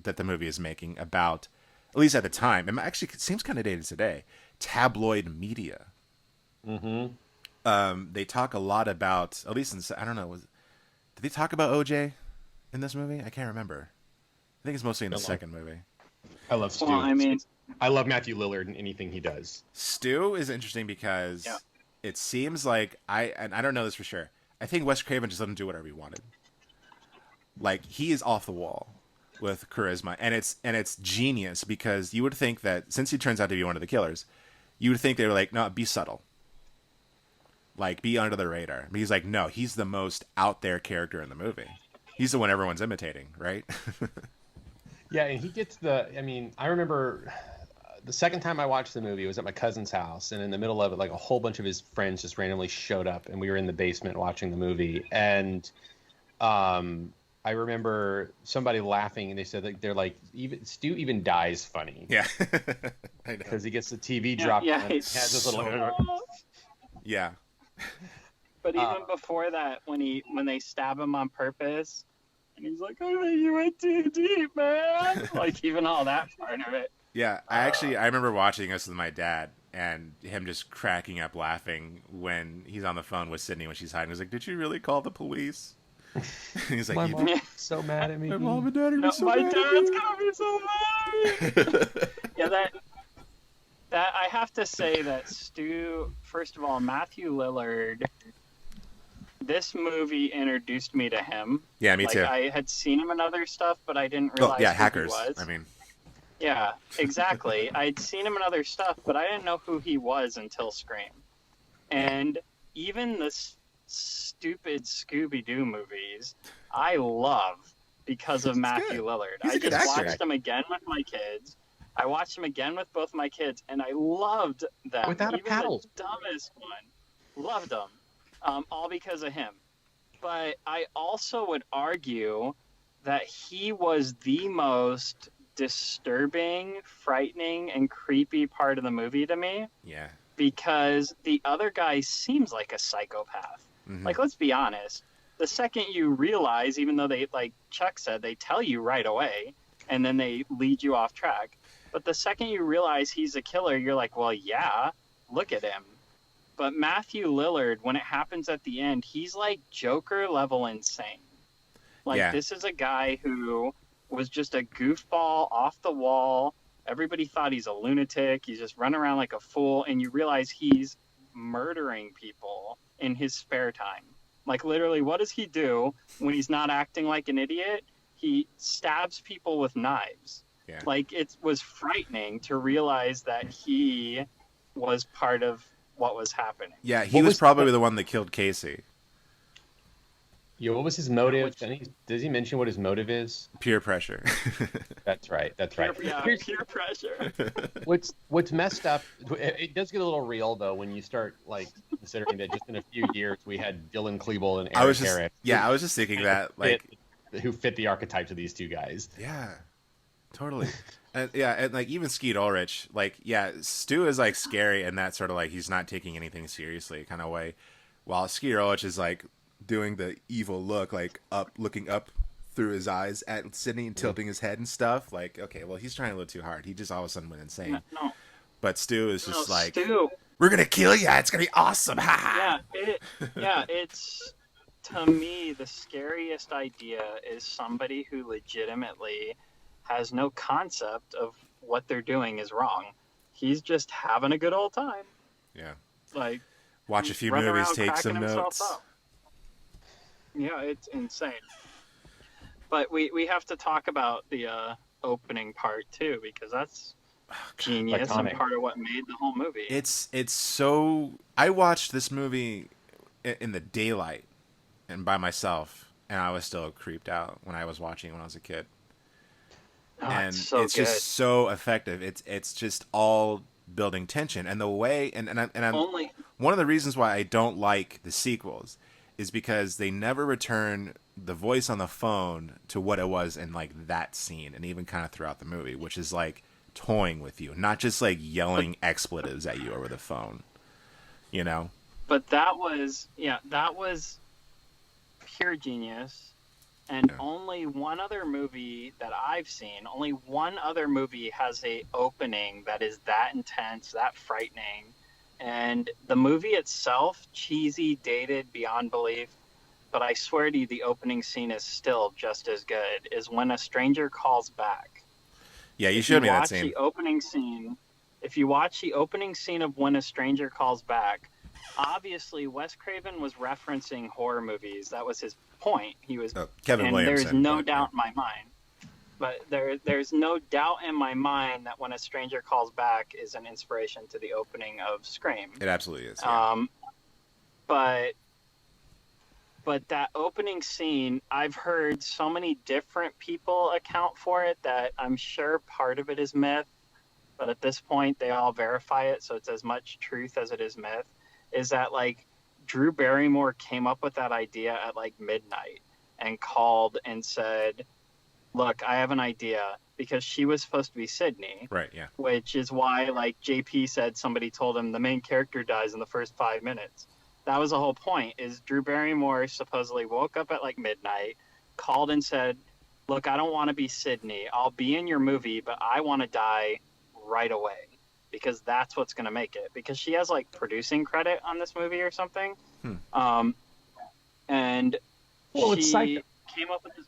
Speaker 1: the movie is making about, at least at the time, and actually it seems kind of dated today, tabloid media. Mm-hmm. They talk a lot about, at least I don't know, did they talk about OJ in this movie? I can't remember. I think it's mostly in the second movie.
Speaker 2: I love Stu.
Speaker 3: Well, I mean,
Speaker 2: I love Matthew Lillard in anything he does.
Speaker 1: Stu is interesting because it seems like and I don't know this for sure. I think Wes Craven just let him do whatever he wanted. Like, he is off the wall with charisma, and it's genius because you would think that since he turns out to be one of the killers, you would think they were like, no, be subtle, like be under the radar. But he's like, no, he's the most out there character in the movie. He's the one everyone's imitating, right?
Speaker 2: Yeah, and he gets I mean, I remember the second time I watched the movie, it was at my cousin's house, and in the middle of it, like a whole bunch of his friends just randomly showed up, and we were in the basement watching the movie, and I remember somebody laughing, and they said that they're like, even Stu even dies funny.
Speaker 1: Yeah, I know,
Speaker 2: because he gets the TV dropped. Yeah,
Speaker 3: and
Speaker 2: has this little.
Speaker 1: Yeah.
Speaker 3: But even before that, when they stab him on purpose, and he's like, "I think you went too deep, man." Like, even all that part of it.
Speaker 1: Yeah, I remember watching this with my dad and him just cracking up laughing when he's on the phone with Sydney when she's hiding. He's like, "Did you really call the police?" He's like,
Speaker 2: "My mom's so mad at me.
Speaker 1: My mom and dad are so mad.
Speaker 3: My dad's gonna be so mad." Yeah, that I have to say that Stu. First of all, Matthew Lillard. This movie introduced me to him.
Speaker 1: Yeah, me too.
Speaker 3: I had seen him in other stuff, but I didn't realize who
Speaker 1: Hackers.
Speaker 3: he was.
Speaker 1: I mean.
Speaker 3: Yeah, exactly. I'd seen him in other stuff, but I didn't know who he was until Scream. And even the stupid Scooby-Doo movies, I love because of Matthew Lillard. I just watched them again with my kids. I watched them again with both my kids, and I loved them.
Speaker 2: Without a paddle.
Speaker 3: The dumbest one. Loved them. All because of him. But I also would argue that he was the most disturbing, frightening, and creepy part of the movie to me.
Speaker 1: Yeah.
Speaker 3: Because the other guy seems like a psychopath. Mm-hmm. Like, let's be honest. The second you realize, even though they, like Chuck said, they tell you right away, and then they lead you off track. But the second you realize he's a killer, you're like, well, yeah, look at him. But Matthew Lillard, when it happens at the end, he's like Joker level insane. Like, this is a guy who was just a goofball off the wall. Everybody thought he's a lunatic. He's just running around like a fool. And you realize he's murdering people in his spare time. Like, literally, what does he do when he's not acting like an idiot? He stabs people with knives. Yeah. Like, it was frightening to realize that he was part of what was happening.
Speaker 1: Yeah, he was probably the one that killed Casey.
Speaker 2: Yeah, what was his motive? Does he mention what his motive is?
Speaker 1: Peer pressure.
Speaker 2: That's right.
Speaker 3: Peer pressure.
Speaker 2: What's messed up? It does get a little real though when you start like considering that just in a few years we had Dylan Klebold and Eric Harris.
Speaker 1: Yeah, I was just thinking that
Speaker 2: who fit the archetypes of these two guys.
Speaker 1: Yeah, totally. and like even Skeet Ulrich, like Stu is like scary in that sort of like he's not taking anything seriously kind of way, while Skeet Ulrich is like doing the evil look, like looking up through his eyes at Sidney and tilting his head and stuff. Like, okay, well he's trying a little too hard. He just all of a sudden went insane.
Speaker 3: No.
Speaker 1: But Stu is just like,
Speaker 3: Stu,
Speaker 1: we're gonna kill you. It's gonna be awesome. Ha ha.
Speaker 3: It's to me, the scariest idea is somebody who legitimately has no concept of what they're doing is wrong. He's just having a good old time.
Speaker 1: Yeah.
Speaker 3: Like,
Speaker 1: Watch a few
Speaker 3: running
Speaker 1: movies,
Speaker 3: around
Speaker 1: take
Speaker 3: cracking
Speaker 1: some
Speaker 3: himself
Speaker 1: notes.
Speaker 3: up. Yeah, it's insane. But we have to talk about the opening part too, because that's genius and
Speaker 2: iconic.
Speaker 3: part of what made the whole movie.
Speaker 1: It's so. I watched this movie in the daylight and by myself, and I was still creeped out when I was watching when I was a kid. And
Speaker 3: it's so
Speaker 1: it's
Speaker 3: good.
Speaker 1: just so effective. It's just all building tension, and the way and I'm
Speaker 3: Only
Speaker 1: one of the reasons why I don't like the sequels is because they never return the voice on the phone to what it was in like that scene, and even kind of throughout the movie, which is like toying with you, not just like yelling expletives at you over the phone, you know.
Speaker 3: But that was pure genius. And only one other movie that I've seen, only one other movie has a opening that is that intense, that frightening. And the movie itself, cheesy, dated beyond belief, but I swear to you, the opening scene is still just as good, is When a Stranger Calls Back.
Speaker 1: Yeah, you showed me that scene.
Speaker 3: The opening scene. If you watch the opening scene of When a Stranger Calls Back, obviously Wes Craven was referencing horror movies. That was his point. He was
Speaker 1: Kevin
Speaker 3: and
Speaker 1: Williamson.
Speaker 3: There's no doubt in my mind. But there's no doubt in my mind that When a Stranger Calls Back is an inspiration to the opening of Scream.
Speaker 1: It absolutely is. Yeah.
Speaker 3: But that opening scene, I've heard so many different people account for it that I'm sure part of it is myth. But at this point, they all verify it, so it's as much truth as it is myth. Is that like Drew Barrymore came up with that idea at like midnight and called and said, look, I have an idea, because she was supposed to be Sydney.
Speaker 1: Right, yeah.
Speaker 3: Which is why, like JP said, somebody told him the main character dies in the first 5 minutes. That was the whole point, is Drew Barrymore supposedly woke up at like midnight, called and said, look, I don't want to be Sydney. I'll be in your movie, but I want to die right away, because that's what's going to make it. Because she has like producing credit on this movie or something. And
Speaker 2: it's
Speaker 3: she
Speaker 2: Psycho.
Speaker 3: came up with this.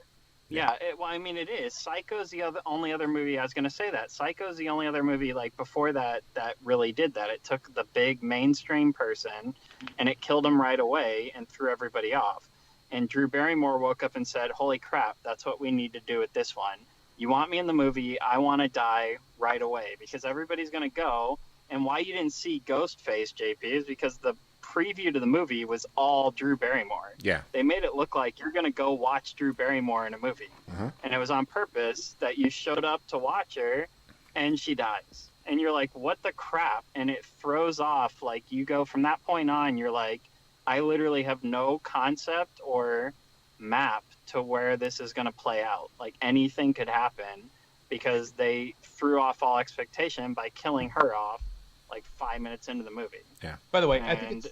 Speaker 3: Yeah, it is. Psycho's the only other movie. I was going to say that. Psycho's the only other movie like before that really did that. It took the big mainstream person and it killed him right away and threw everybody off. And Drew Barrymore woke up and said, holy crap, that's what we need to do with this one. You want me in the movie, I want to die right away, because everybody's going to go. And why you didn't see Ghostface, JP, is because the preview to the movie was all Drew Barrymore.
Speaker 1: Yeah.
Speaker 3: They made it look like you're going to go watch Drew Barrymore in a movie. And it was on purpose that you showed up to watch her and she dies. And you're like, what the crap? And it throws off, like, you go from that point on, you're like, I literally have no concept or map to where this is going to play out. Like, anything could happen, because they threw off all expectation by killing her off like 5 minutes into the movie.
Speaker 1: Yeah.
Speaker 2: By the way,
Speaker 3: And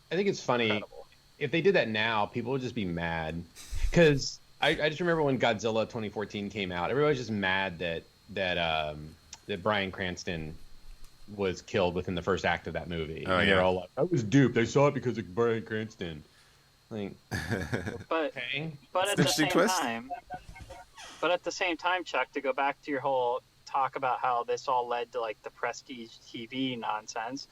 Speaker 2: I think it's funny.
Speaker 3: incredible.
Speaker 2: If they did that now, people would just be mad. Because I just remember when Godzilla 2014 came out, everybody was just mad that Bryan Cranston was killed within the first act of that movie.
Speaker 1: Oh,
Speaker 2: and
Speaker 1: yeah.
Speaker 2: they're all like, I was duped. I saw it because of Bryan Cranston. Like,
Speaker 3: But
Speaker 2: okay.
Speaker 3: but at
Speaker 1: an
Speaker 3: the
Speaker 1: interesting
Speaker 3: same
Speaker 1: twist.
Speaker 3: time, Chuck, to go back to your whole talk about how this all led to like the prestige TV nonsense,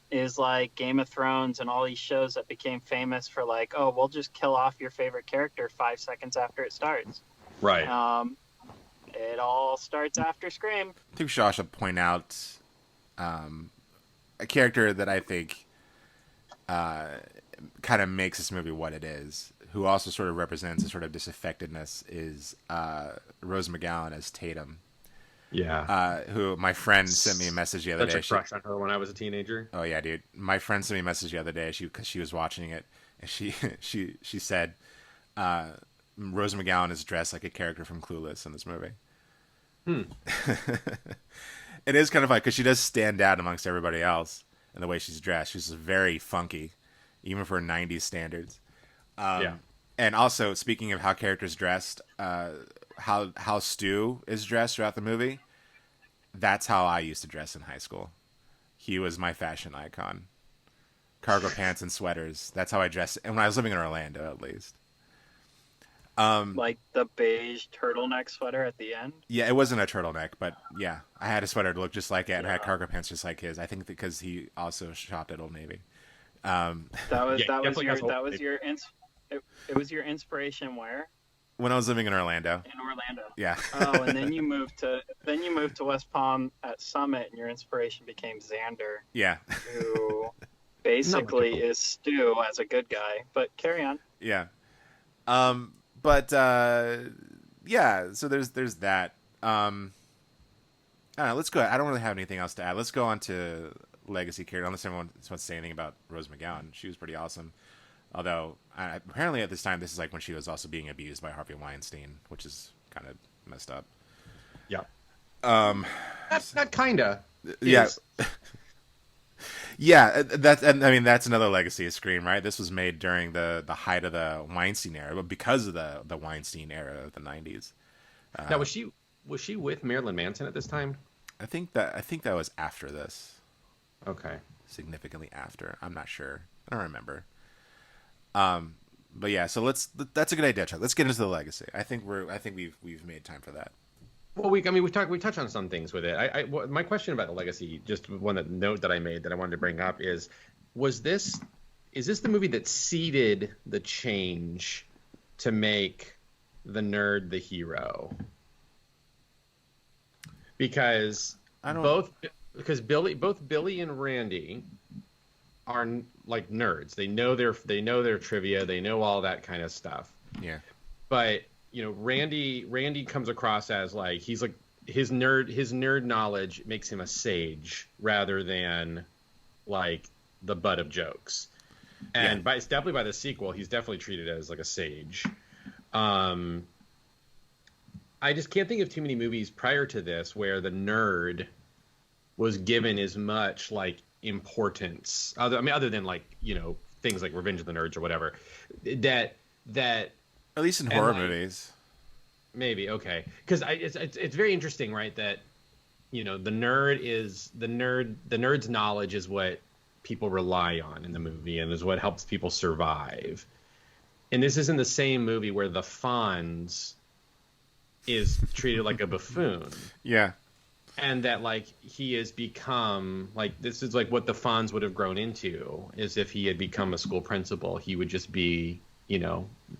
Speaker 3: is like Game of Thrones and all these shows that became famous for like, oh, we'll just kill off your favorite character 5 seconds after it starts.
Speaker 2: Right.
Speaker 3: It all starts after Scream.
Speaker 1: I think we should also point out a character that I think kind of makes this movie what it is, who also sort of represents a sort of disaffectedness, is Rose McGowan as Tatum.
Speaker 2: Yeah.
Speaker 1: Who my friend sent me a message the other day.
Speaker 2: Such a crush on her when I was a teenager.
Speaker 1: Oh yeah, dude. My friend sent me a message the other day because she was watching it, and she said Rose McGowan is dressed like a character from Clueless in this movie. It is kind of like, because she does stand out amongst everybody else in the way she's dressed. She's very funky, even for 90s standards.
Speaker 2: Yeah.
Speaker 1: And also, speaking of how characters dressed, how Stu is dressed throughout the movie, that's how I used to dress in high school. He was my fashion icon. cargo pants and sweaters. That's how I dressed, and when I was living in Orlando, at least.
Speaker 3: Like the beige turtleneck sweater at the end.
Speaker 1: Yeah, it wasn't a turtleneck, but yeah, I had a sweater that looked just like it, and I had cargo pants just like his. I think because he also shopped at Old Navy.
Speaker 3: It was your inspiration where?
Speaker 1: When I was living in Orlando.
Speaker 3: In Orlando.
Speaker 1: Yeah.
Speaker 3: Oh, and then you moved to West Palm at Summit, and your inspiration became Xander.
Speaker 1: Yeah.
Speaker 3: Who basically is Stu as a good guy. But carry on.
Speaker 1: Yeah. But yeah. So there's that. I don't know. Let's go. I don't really have anything else to add. Let's go on to legacy character. Unless anyone wants to say anything about Rose McGowan, she was pretty awesome. Although apparently at this time, this is like when she was also being abused by Harvey Weinstein, which is kind of messed up.
Speaker 2: Yeah. Not kinda.
Speaker 1: Yeah. Yeah. That's another legacy of Scream, right? This was made during the height of the Weinstein era, but because of the Weinstein era of the 90s.
Speaker 2: Now, was she with Marilyn Manson at this time?
Speaker 1: I think that was after this.
Speaker 2: Okay.
Speaker 1: Significantly after. I'm not sure. I don't remember. But yeah, so that's a good idea, Chuck. Let's get into the legacy. I think we've made time for that.
Speaker 2: Well, we touch on some things with it. My question about the legacy, just note that I made that I wanted to bring up is this the movie that seeded the change to make the nerd the hero? Because both Billy and Randy are like nerds. They know their trivia. They know all that kind of stuff.
Speaker 1: Yeah.
Speaker 2: But Randy comes across as like he's like his nerd knowledge makes him a sage rather than like the butt of jokes. And it's definitely by the sequel, he's definitely treated as like a sage. I just can't think of too many movies prior to this where the nerd was given as much like importance, other than like things like Revenge of the Nerds or whatever. That
Speaker 1: at least in horror movies,
Speaker 2: maybe okay, because it's very interesting, right? That the nerd's knowledge is what people rely on in the movie and is what helps people survive. And this isn't the same movie where the Fonz is treated like a buffoon.
Speaker 1: Yeah.
Speaker 2: And that like he has become like this is like what the Fonz would have grown into is if he had become a school principal, he would just be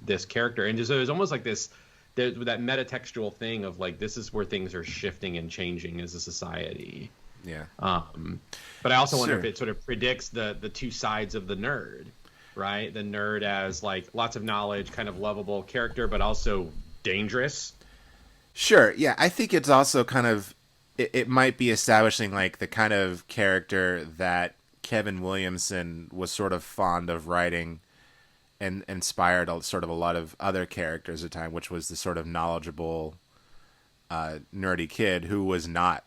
Speaker 2: this character. And so there's almost like that metatextual thing of like this is where things are shifting and changing as a society.
Speaker 1: Yeah.
Speaker 2: But I also wonder if it sort of predicts the two sides of the nerd, right? The nerd as like lots of knowledge, kind of lovable character, but also dangerous.
Speaker 1: Sure. Yeah, I think it's also kind of it might be establishing like the kind of character that Kevin Williamson was sort of fond of writing and inspired sort of a lot of other characters at the time, which was the sort of knowledgeable, nerdy kid who was not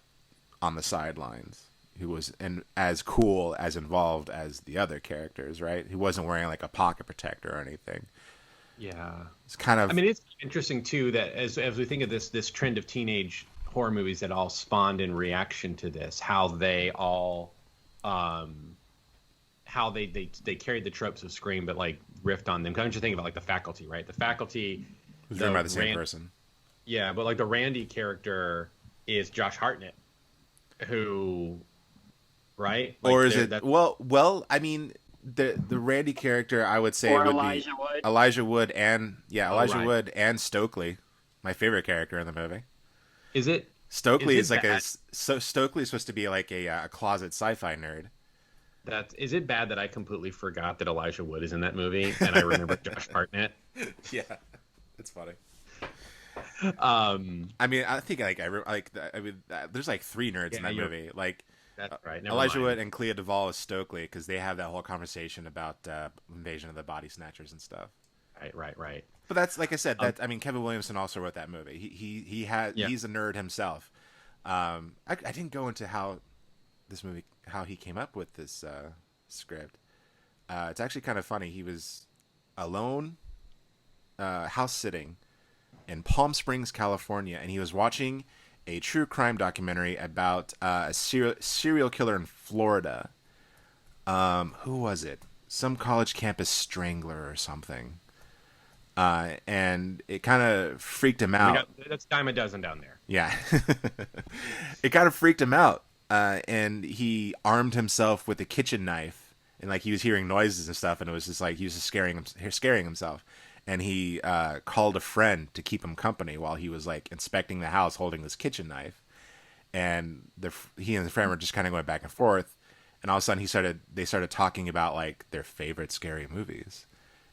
Speaker 1: on the sidelines, who was as cool, as involved as the other characters, right? He wasn't wearing like a pocket protector or anything.
Speaker 2: Yeah.
Speaker 1: It's kind of...
Speaker 2: I mean, it's interesting, too, that as we think of this trend of teenage horror movies that all spawned in reaction to this, how they all... how they carried the tropes of Scream, but, like, riffed on them. Kind of just think about, like, The Faculty, right? The Faculty...
Speaker 1: It was written by the same person.
Speaker 2: Yeah, but, like, the Randy character is Josh Hartnett, who... Right? Like,
Speaker 1: or is it... Well, I mean... The Randy character, I would say, would
Speaker 3: Elijah
Speaker 1: be
Speaker 3: Wood.
Speaker 1: Elijah Wood and Wood and Stokely, my favorite character in the movie.
Speaker 2: Is it
Speaker 1: Stokely is like Stokely is supposed to be like a closet sci-fi nerd.
Speaker 2: Is it bad that I completely forgot that Elijah Wood is in that movie and I remember Josh Hartnett?
Speaker 1: Yeah, it's funny. I mean, I think there's like three nerds in that movie, like.
Speaker 2: That's right.
Speaker 1: Elijah Wood and Clea Duvall is Stokely because they have that whole conversation about Invasion of the Body Snatchers and stuff.
Speaker 2: Right.
Speaker 1: But that's like I said. I mean, Kevin Williamson also wrote that movie. He's a nerd himself. I didn't go into how he came up with this script. It's actually kind of funny. He was alone, house sitting in Palm Springs, California, and he was watching a true crime documentary about a serial killer in Florida Who was it? Some college campus strangler or something. And it kind of freaked him out.
Speaker 2: That's dime a dozen down there.
Speaker 1: Yeah. It kind of freaked him out. And he armed himself with a kitchen knife, and like he was hearing noises and stuff, and it was just like he was just scaring himself. And he called a friend to keep him company while he was like inspecting the house holding this kitchen knife. And he and the friend were just kind of going back and forth. And all of a sudden they started talking about like their favorite scary movies.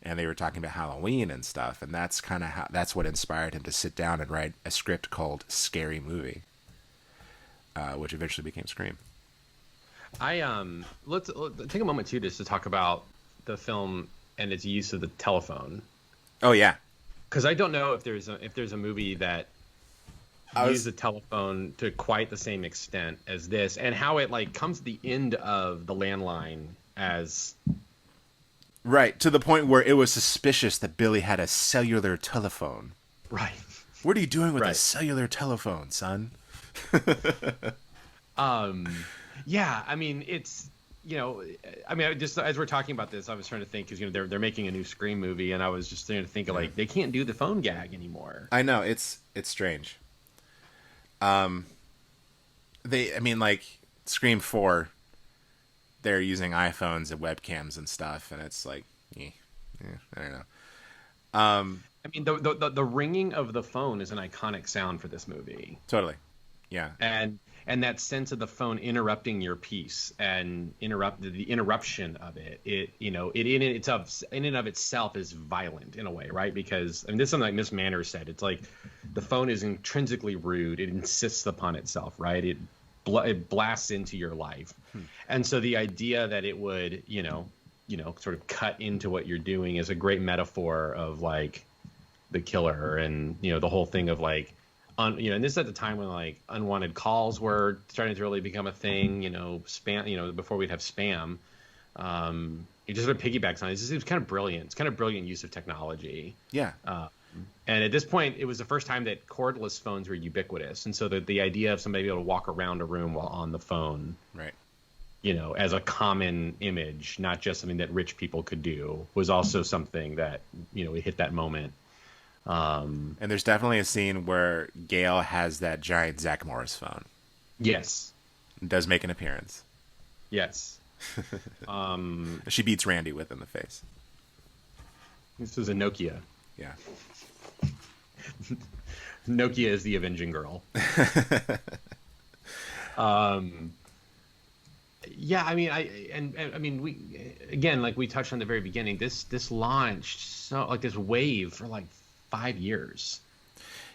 Speaker 1: And they were talking about Halloween and stuff. And that's kind of that's what inspired him to sit down and write a script called Scary Movie, which eventually became Scream.
Speaker 2: Let's take a moment too just to talk about the film and its use of the telephone.
Speaker 1: Oh yeah.
Speaker 2: Because I don't know if there's a movie that use the telephone to quite the same extent as this, and how it like comes to the end of the landline as
Speaker 1: right to the point where it was suspicious that Billy had a cellular telephone.
Speaker 2: Right.
Speaker 1: What are you doing with a cellular telephone, son?
Speaker 2: Yeah, I mean it's just as we're talking about this, I was trying to think because they're making a new Scream movie, and I was just trying to think of like they can't do the phone gag anymore.
Speaker 1: I know it's strange. Like Scream 4, they're using iPhones and webcams and stuff, and it's like, I don't know.
Speaker 2: I mean, the ringing of the phone is an iconic sound for this movie.
Speaker 1: Totally, yeah.
Speaker 2: And that sense of the phone interrupting your piece and the interruption of it, in and of itself is violent in a way, right? Because this is something like Miss Manners said. It's like the phone is intrinsically rude. It insists upon itself, right? It blasts into your life, and so the idea that it would, sort of cut into what you're doing is a great metaphor of like the killer and the whole thing of like. And this is at the time when like unwanted calls were starting to really become a thing, spam, before we'd have spam. It just sort of piggybacks on it. It was kind of brilliant. It's kind of brilliant use of technology.
Speaker 1: Yeah.
Speaker 2: And at this point, it was the first time that cordless phones were ubiquitous. And so the idea of somebody being able to walk around a room while on the phone,
Speaker 1: right,
Speaker 2: as a common image, not just something that rich people could do, was also something that, it hit that moment.
Speaker 1: And there's definitely a scene where Gail has that giant Zach Morris phone.
Speaker 2: Yes.
Speaker 1: It does make an appearance.
Speaker 2: Yes.
Speaker 1: She beats Randy with in the face.
Speaker 2: This is a Nokia.
Speaker 1: Yeah.
Speaker 2: Nokia is the avenging girl. Yeah, I mean, we again, like we touched on the very beginning, this launched so like this wave for like 5 years.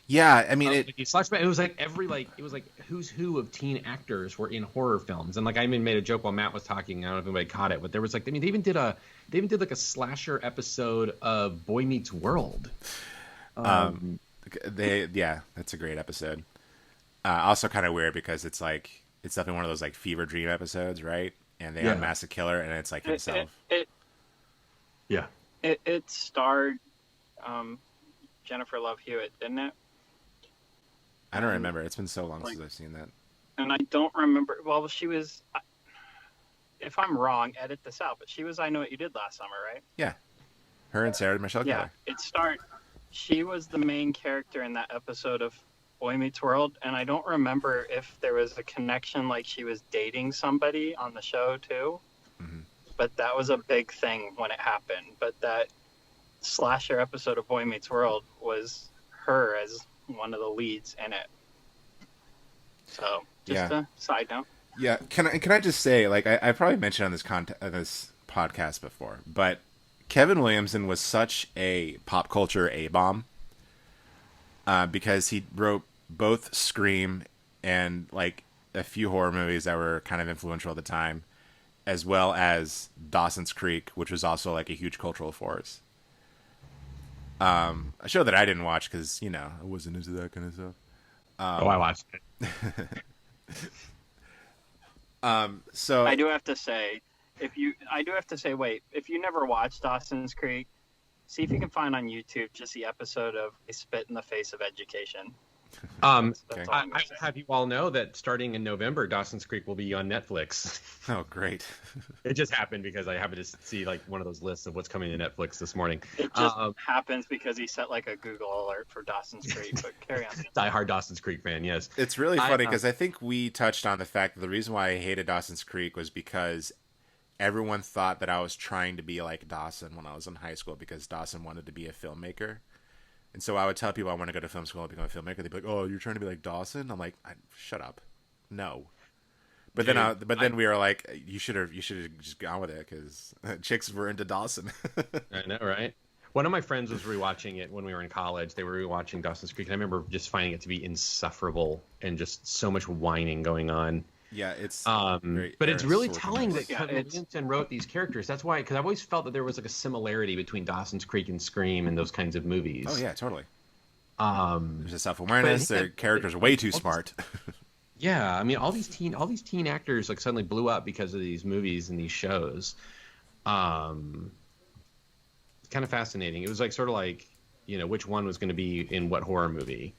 Speaker 1: Yeah, I mean,
Speaker 2: it was like it was like who's who of teen actors were in horror films, and like I even made a joke while Matt was talking. I don't know if anybody caught it, but there was like, I mean, they even did like a slasher episode of Boy Meets World.
Speaker 1: That's a great episode. Also kind of weird because it's definitely one of those like fever dream episodes, right? And they unmask a killer, and it's like himself.
Speaker 3: It starred Jennifer Love Hewitt, didn't it?
Speaker 1: I don't remember. It's been so long since I've seen that.
Speaker 3: And I don't remember. Well, she was. If I'm wrong, edit this out. But she was I Know What You Did Last Summer, right?
Speaker 1: Yeah. Her and Sarah Michelle Gellar.
Speaker 3: It starred. She was the main character in that episode of Boy Meets World, and I don't remember if there was a connection, like she was dating somebody on the show too.
Speaker 1: Mm-hmm.
Speaker 3: But that was a big thing when it happened. But that slasher episode of Boy Meets World was her as one of the leads in it. So just a side note.
Speaker 1: Yeah, can I just say, like I probably mentioned on this podcast before, but Kevin Williamson was such a pop culture A-bomb because he wrote both Scream and like a few horror movies that were kind of influential at the time, as well as Dawson's Creek, which was also like a huge cultural force. A show that I didn't watch because I wasn't into that kind of stuff.
Speaker 2: I watched it.
Speaker 1: So
Speaker 3: I do have to say, if you never watched Dawson's Creek, see if you can find on YouTube just the episode of "I Spit in the Face of Education." That's all I'm
Speaker 2: I
Speaker 3: gonna say.
Speaker 2: have you all know that starting in November, Dawson's Creek will be on Netflix.
Speaker 1: Oh, great.
Speaker 2: It just happened because I happened to see like one of those lists of what's coming to Netflix this morning.
Speaker 3: It just happens because he set like a Google alert for Dawson's Creek. But carry on.
Speaker 2: Die-hard Dawson's Creek fan, yes.
Speaker 1: It's really funny because I think we touched on the fact that the reason why I hated Dawson's Creek was because everyone thought that I was trying to be like Dawson when I was in high school because Dawson wanted to be a filmmaker. And so I would tell people I want to go to film school and become a filmmaker. They'd be like, "Oh, you're trying to be like Dawson?" I'm like, "Shut up, no." But then we were like, "You should have just gone with it because chicks were into Dawson."
Speaker 2: I know, right? One of my friends was rewatching it when we were in college. They were rewatching Dawson's Creek, and I remember just finding it to be insufferable and just so much whining going on.
Speaker 1: Yeah, it's
Speaker 2: but it's really telling that Kevin Williamson wrote these characters. That's why, because I've always felt that there was like a similarity between Dawson's Creek and Scream and those kinds of movies.
Speaker 1: Oh yeah, totally. There's a self-awareness. Their characters are way too smart.
Speaker 2: Yeah, I mean, all these teen actors like suddenly blew up because of these movies and these shows. It's kind of fascinating. It was like sort of like, you know, which one was going to be in what horror movie.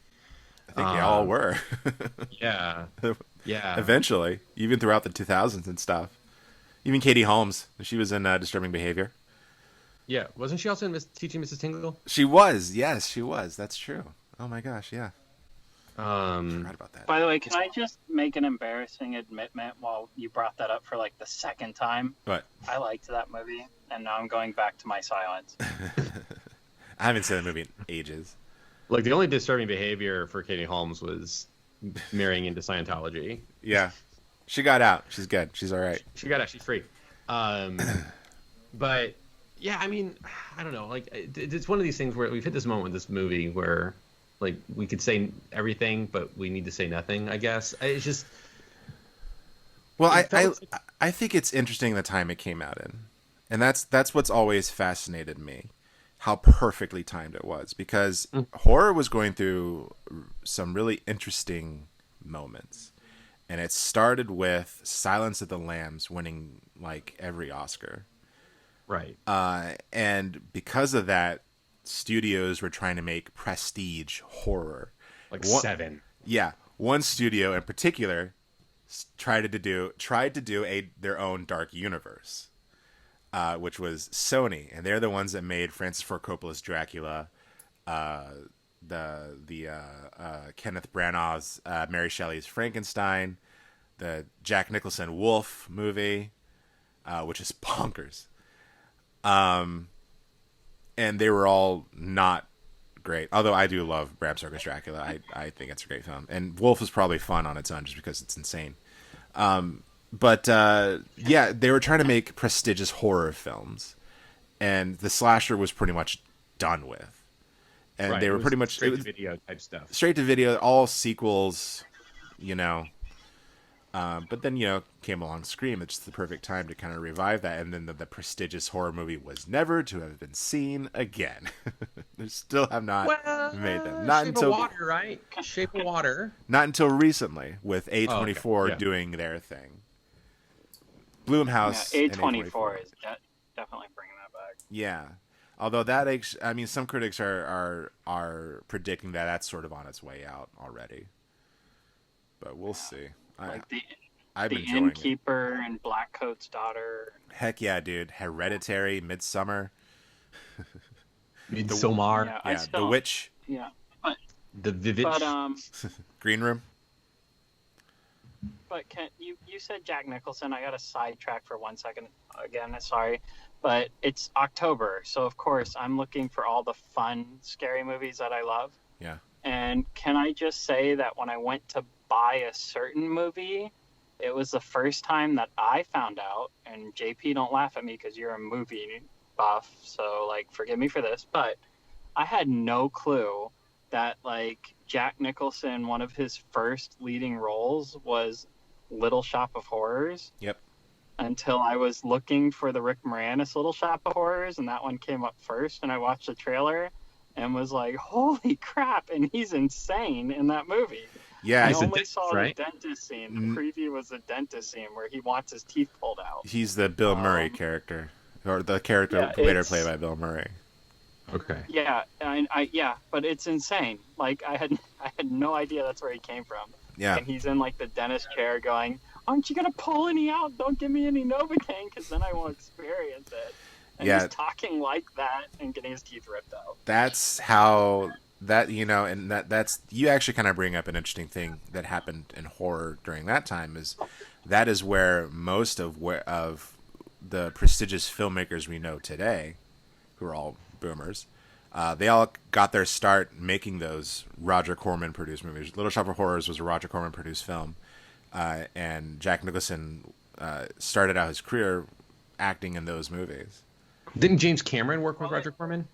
Speaker 1: I think they all were.
Speaker 2: Yeah. Yeah.
Speaker 1: Eventually, even throughout the 2000s and stuff. Even Katie Holmes, she was in Disturbing Behavior.
Speaker 2: Yeah, wasn't she also in Teaching Mrs. Tingle?
Speaker 1: She was. Yes, she was. That's true. Oh my gosh, yeah. Forgot about that.
Speaker 3: By the way, can I just make an embarrassing admittment while you brought that up for like the second time?
Speaker 1: What?
Speaker 3: I liked that movie, and now I'm going back to my silence.
Speaker 1: I haven't seen the movie in ages.
Speaker 2: Like the only disturbing behavior for Katie Holmes was marrying into Scientology.
Speaker 1: Yeah, she got out. She's good. She's all right.
Speaker 2: She got out. She's free. But yeah, I mean, I don't know. Like it's one of these things where we've hit this moment with this movie where, like, we could say everything, but we need to say nothing. I guess it's just.
Speaker 1: Well, I think it's interesting the time it came out in, and that's what's always fascinated me. How perfectly timed it was, because horror was going through some really interesting moments, and it started with Silence of the Lambs winning like every Oscar,
Speaker 2: right?
Speaker 1: And because of that, studios were trying to make prestige horror,
Speaker 2: like seven.
Speaker 1: Yeah, one studio in particular tried to do their own dark universe. Which was Sony, and they're the ones that made Francis Ford Coppola's Dracula, the Kenneth Branagh's Mary Shelley's Frankenstein, the Jack Nicholson Wolf movie, which is bonkers. And they were all not great. Although I do love Bram Stoker's Dracula. I think it's a great film, and Wolf is probably fun on its own just because it's insane. But yeah, they were trying to make prestigious horror films, and the slasher was pretty much done with. And
Speaker 2: right,
Speaker 1: they were pretty much
Speaker 2: straight to video type stuff.
Speaker 1: Straight to video, all sequels, you know. But then, you know, came along Scream. It's just the perfect time to kind of revive that. And then the prestigious horror movie was never to have been seen again. They still have not made them. Not
Speaker 2: Shape
Speaker 1: until
Speaker 2: of Water, right? Shape of Water.
Speaker 1: Not until recently, with A24 doing their thing. Blumhouse.
Speaker 3: Yeah, A24 is definitely bringing that back.
Speaker 1: Yeah, although that, I mean, some critics are predicting that that's sort of on its way out already. But we'll see.
Speaker 3: Like
Speaker 1: I've
Speaker 3: the
Speaker 1: enjoying
Speaker 3: Innkeeper and Blackcoat's Daughter.
Speaker 1: Heck yeah, dude! Hereditary, Midsummer,
Speaker 2: Midsommar,
Speaker 1: The Witch,
Speaker 3: but
Speaker 2: The Vivid,
Speaker 1: Green Room.
Speaker 3: But you said Jack Nicholson. I got a sidetrack for 1 second. Again, sorry. But it's October, so of course I'm looking for all the fun, scary movies that I love.
Speaker 1: Yeah.
Speaker 3: And can I just say that when I went to buy a certain movie, it was the first time that I found out, and JP, don't laugh at me because you're a movie buff, so, like, forgive me for this, but I had no clue that, like, Jack Nicholson, one of his first leading roles was Little Shop of Horrors.
Speaker 1: Yep.
Speaker 3: Until I was looking for the Rick Moranis Little Shop of Horrors, and that one came up first, and I watched the trailer and was like, holy crap, and he's insane in that movie.
Speaker 1: Yeah,
Speaker 3: I only saw the dentist scene. The preview was the dentist scene where he wants his teeth pulled out.
Speaker 1: He's the Bill Murray character, or the character later played by Bill Murray.
Speaker 2: Okay.
Speaker 3: Yeah, but it's insane. Like I had no idea that's where he came from.
Speaker 1: Yeah.
Speaker 3: And he's in like the dentist chair going, "Aren't you gonna pull any out? Don't give me any Novocaine, because then I won't experience it." And
Speaker 1: Yeah.
Speaker 3: he's talking like that and getting his teeth ripped out.
Speaker 1: That's how that, you know, and that's you actually kind of bring up an interesting thing that happened in horror during that time. That is where most of the prestigious filmmakers we know today, who are all boomers, they all got their start making those Roger Corman produced movies. Little Shop of Horrors was a Roger Corman produced film, and Jack Nicholson started out his career acting in those movies.
Speaker 2: Didn't James Cameron work with Roger Corman?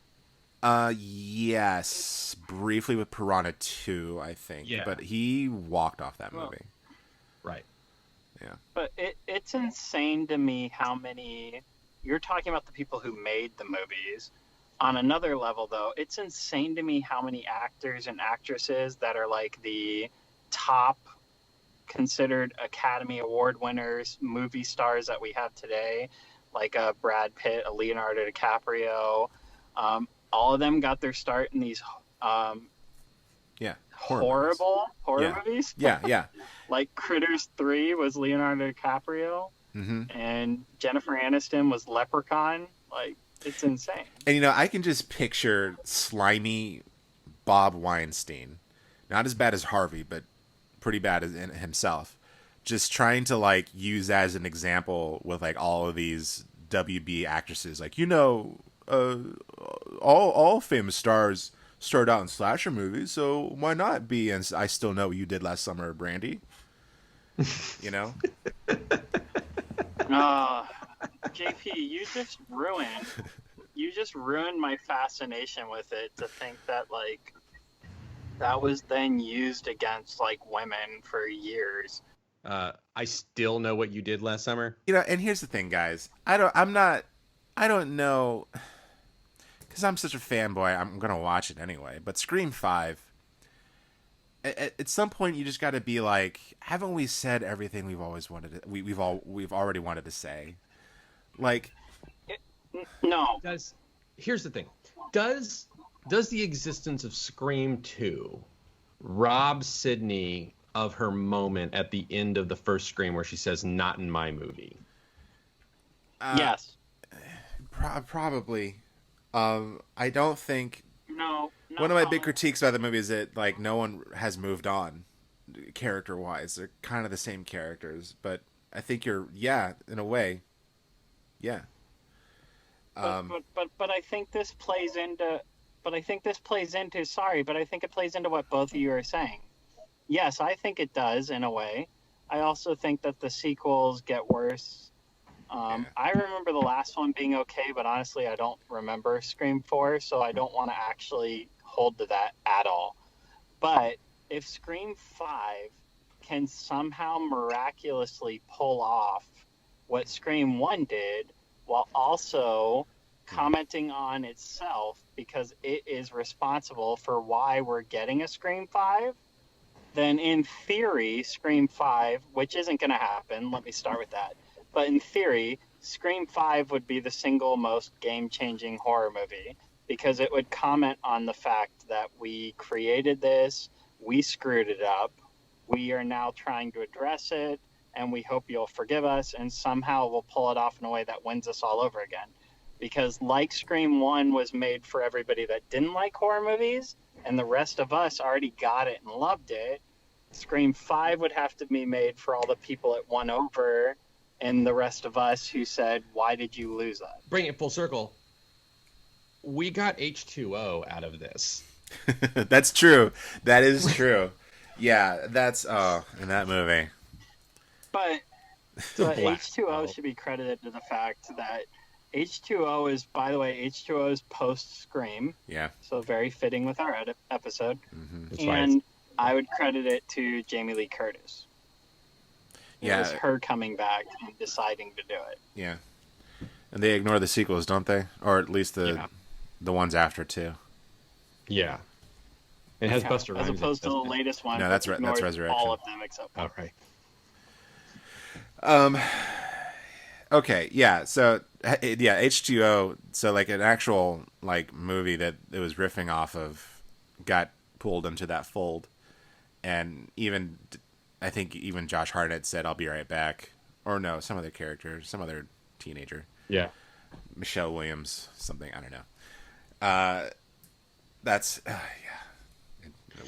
Speaker 1: Yes, briefly with Piranha 2, I think.
Speaker 2: Yeah.
Speaker 1: But he walked off that movie.
Speaker 2: Right.
Speaker 1: Yeah.
Speaker 3: But it's insane to me how many... You're talking about the people who made the movies. On another level, though, it's insane to me how many actors and actresses that are like the top considered Academy Award winners, movie stars that we have today, like a Brad Pitt, a Leonardo DiCaprio. All of them got their start in these horrible horror movies.
Speaker 1: Yeah.
Speaker 3: Like Critters 3 was Leonardo DiCaprio, and Jennifer Aniston was Leprechaun. Like, it's insane.
Speaker 1: And, you know, I can just picture slimy Bob Weinstein, not as bad as Harvey, but pretty bad as in himself, just trying to, like, use that as an example with, like, all of these WB actresses. Like, you know, all famous stars start out in slasher movies, so why not be in I Still Know What You Did Last Summer, Brandy? You know?
Speaker 3: JP, you just ruined my fascination with it, to think that, like, that was then used against, like, women for years.
Speaker 2: I Still Know What You Did Last Summer.
Speaker 1: You know, and here's the thing, guys. I don't know, because I'm such a fanboy, I'm going to watch it anyway. But Scream 5, at some point you just got to be like, haven't we said everything we've always wanted to, we've already wanted to say? Like,
Speaker 3: no.
Speaker 2: Here's the thing. Does the existence of Scream 2 rob Sydney of her moment at the end of the first Scream where she says, "Not in my movie"?
Speaker 3: Yes.
Speaker 1: Probably. I don't think.
Speaker 3: No.
Speaker 1: One of my big critiques about the movie is that, like, no one has moved on, character-wise. They're kind of the same characters, but I think in a way, yeah.
Speaker 3: But I think this plays into. But I think this plays into. Sorry, but I think it plays into what both of you are saying. Yes, I think it does in a way. I also think that the sequels get worse. I remember the last one being okay, but honestly, I don't remember Scream 4, so I don't want to actually hold to that at all. But if Scream 5 can somehow miraculously pull off what Scream 1 did, while also commenting on itself because it is responsible for why we're getting a Scream 5, then in theory, Scream 5, which isn't going to happen, let me start with that. But in theory, Scream 5 would be the single most game-changing horror movie because it would comment on the fact that we created this, we screwed it up, we are now trying to address it, and we hope you'll forgive us, and somehow we'll pull it off in a way that wins us all over again. Because like Scream 1 was made for everybody that didn't like horror movies, and the rest of us already got it and loved it, Scream 5 would have to be made for all the people it won over and the rest of us who said, why did you lose us?
Speaker 2: Bring it full circle. We got H2O out of this.
Speaker 1: That's true. That is true. Yeah, that's in that movie.
Speaker 3: But H2O should be credited to the fact that H2O is, by the way, H2O is post-Scream.
Speaker 1: Yeah.
Speaker 3: So very fitting with our episode.
Speaker 2: Mm-hmm.
Speaker 3: And I would credit it to Jamie Lee Curtis. It was her coming back and deciding to do it.
Speaker 1: Yeah. And they ignore the sequels, don't they? Or at least the ones after, too.
Speaker 2: Yeah. It has Buster Rhymes.
Speaker 3: As opposed to the latest one.
Speaker 1: No, that's Resurrection.
Speaker 3: All of them except one.
Speaker 2: Okay.
Speaker 1: Okay, yeah. So Yeah, H2O. So like an actual like movie that it was riffing off of got pulled into that fold, and even I think even Josh Hartnett said, "I'll be right back," or no, some other character, some other teenager.
Speaker 2: Yeah.
Speaker 1: Michelle Williams, something, I don't know. That's yeah.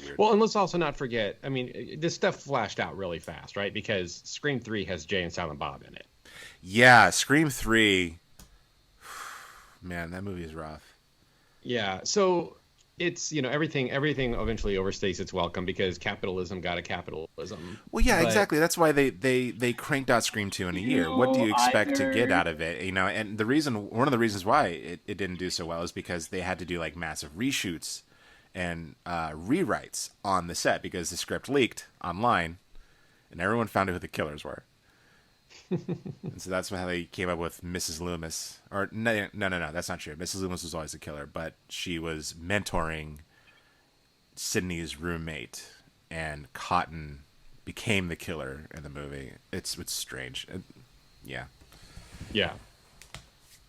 Speaker 1: Weird.
Speaker 2: Well, and let's also not forget. I mean, this stuff flashed out really fast, right? Because Scream 3 has Jay and Silent Bob in it.
Speaker 1: Yeah, Scream 3. Man, that movie is rough.
Speaker 2: Yeah, so it's everything eventually overstays its welcome because capitalism got a capitalism.
Speaker 1: Well, yeah, exactly. That's why they cranked out Scream 2 in a year. What do you expect to get out of it? And one of the reasons why it didn't do so well is because they had to do like massive reshoots and rewrites on the set because the script leaked online, and everyone found out who the killers were. And so that's how they came up with Mrs. Loomis. Or no, that's not true. Mrs. Loomis was always the killer, but she was mentoring Sydney's roommate, and Cotton became the killer in the movie. It's strange. Yeah.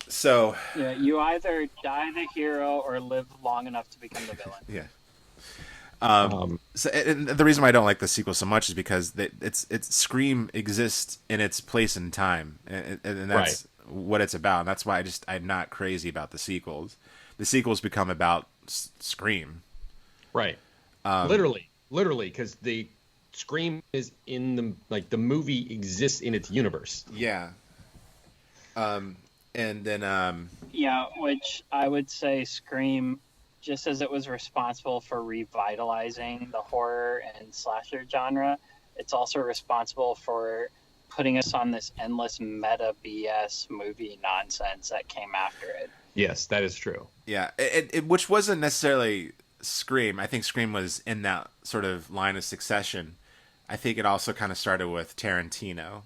Speaker 1: So
Speaker 3: yeah, you either die the hero or live long enough to become the villain.
Speaker 1: Yeah. So and the reason why I don't like the sequel so much is because it's Scream exists in its place and time, and that's what it's about. And that's why I'm not crazy about the sequels. The sequels become about Scream,
Speaker 2: right? Literally, because the Scream is in the movie exists in its universe.
Speaker 1: Yeah. And then
Speaker 3: yeah, which I would say Scream, just as it was responsible for revitalizing the horror and slasher genre, it's also responsible for putting us on this endless meta BS movie nonsense that came after it.
Speaker 2: Yes, that is true.
Speaker 1: Yeah, which wasn't necessarily Scream. I think Scream was in that sort of line of succession. I think it also kind of started with Tarantino,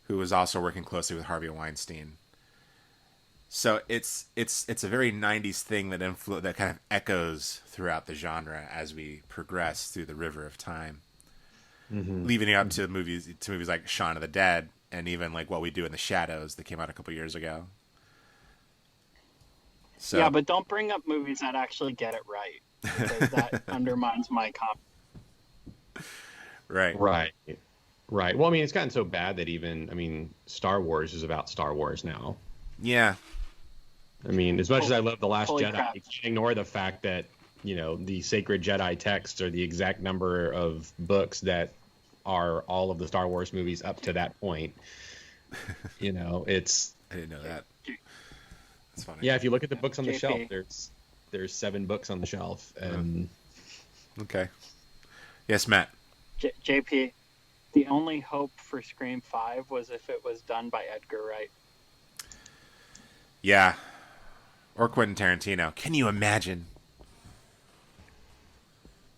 Speaker 1: who was also working closely with Harvey Weinstein. So it's a very 90s thing that kind of echoes throughout the genre as we progress through the river of time, leaving it up to movies like Shaun of the Dead and even like What We Do in the Shadows that came out a couple years ago. So,
Speaker 3: yeah, but don't bring up movies that actually get it right, because that undermines my confidence.
Speaker 1: Right.
Speaker 2: Well, I mean, it's gotten so bad that Star Wars is about Star Wars now.
Speaker 1: Yeah.
Speaker 2: I mean, as much as I love The Last Jedi,
Speaker 3: crap.
Speaker 2: you can't ignore the fact that, the sacred Jedi texts are the exact number of books that are all of the Star Wars movies up to that point. It's...
Speaker 1: I didn't know that. That's funny.
Speaker 2: Yeah, if you look at the books on the
Speaker 3: JP.
Speaker 2: shelf, there's 7 books on the shelf. And
Speaker 1: Okay. Yes, Matt.
Speaker 3: JP, the only hope for Scream 5 was if it was done by Edgar Wright.
Speaker 1: Yeah. Or Quentin Tarantino. Can you imagine?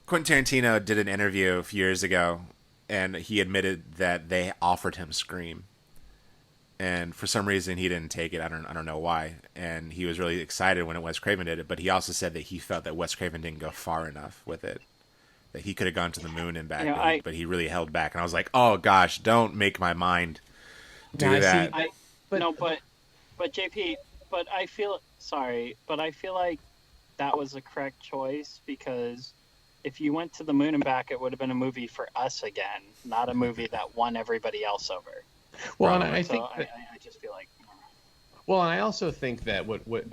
Speaker 1: Quentin Tarantino did an interview a few years ago, and he admitted that they offered him Scream, and for some reason he didn't take it. I don't know why. And he was really excited when Wes Craven did it, but he also said that he felt that Wes Craven didn't go far enough with it. That he could have gone to the moon and back, but he really held back. And I was like, oh gosh, don't make my mind do that.
Speaker 3: But JP, but I feel like that was the correct choice, because if you went to the moon and back, it would have been a movie for us again, not a movie that won everybody else over.
Speaker 2: Well, and I think
Speaker 3: I just feel like.
Speaker 2: Well, and I also think that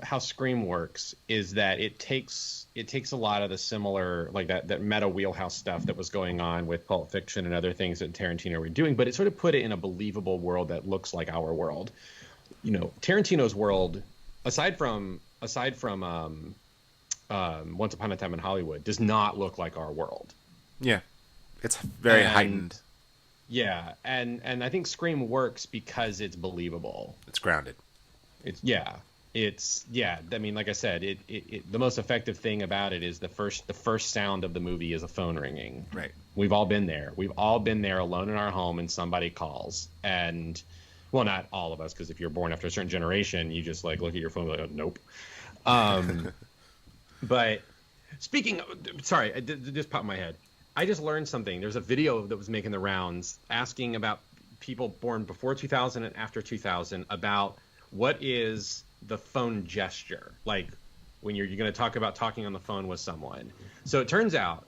Speaker 2: how Scream works is that it takes a lot of the similar, like that meta wheelhouse stuff that was going on with Pulp Fiction and other things that Tarantino were doing, but it sort of put it in a believable world that looks like our world. Tarantino's world, aside from Once Upon a Time in Hollywood, does not look like our world.
Speaker 1: Yeah, it's very heightened.
Speaker 2: Yeah, and I think Scream works because it's believable.
Speaker 1: It's grounded.
Speaker 2: I mean, like I said, the most effective thing about it is the first sound of the movie is a phone ringing.
Speaker 1: Right.
Speaker 2: We've all been there. We've all been there alone in our home and somebody calls. And, well, not all of us, because if you're born after a certain generation, you just like look at your phone and like, oh, nope. But speaking of, sorry, it just popped in my head. I just learned something. There's a video that was making the rounds asking about people born before 2000 and after 2000 about what is the phone gesture? Like when you're going to talk about talking on the phone with someone. So it turns out,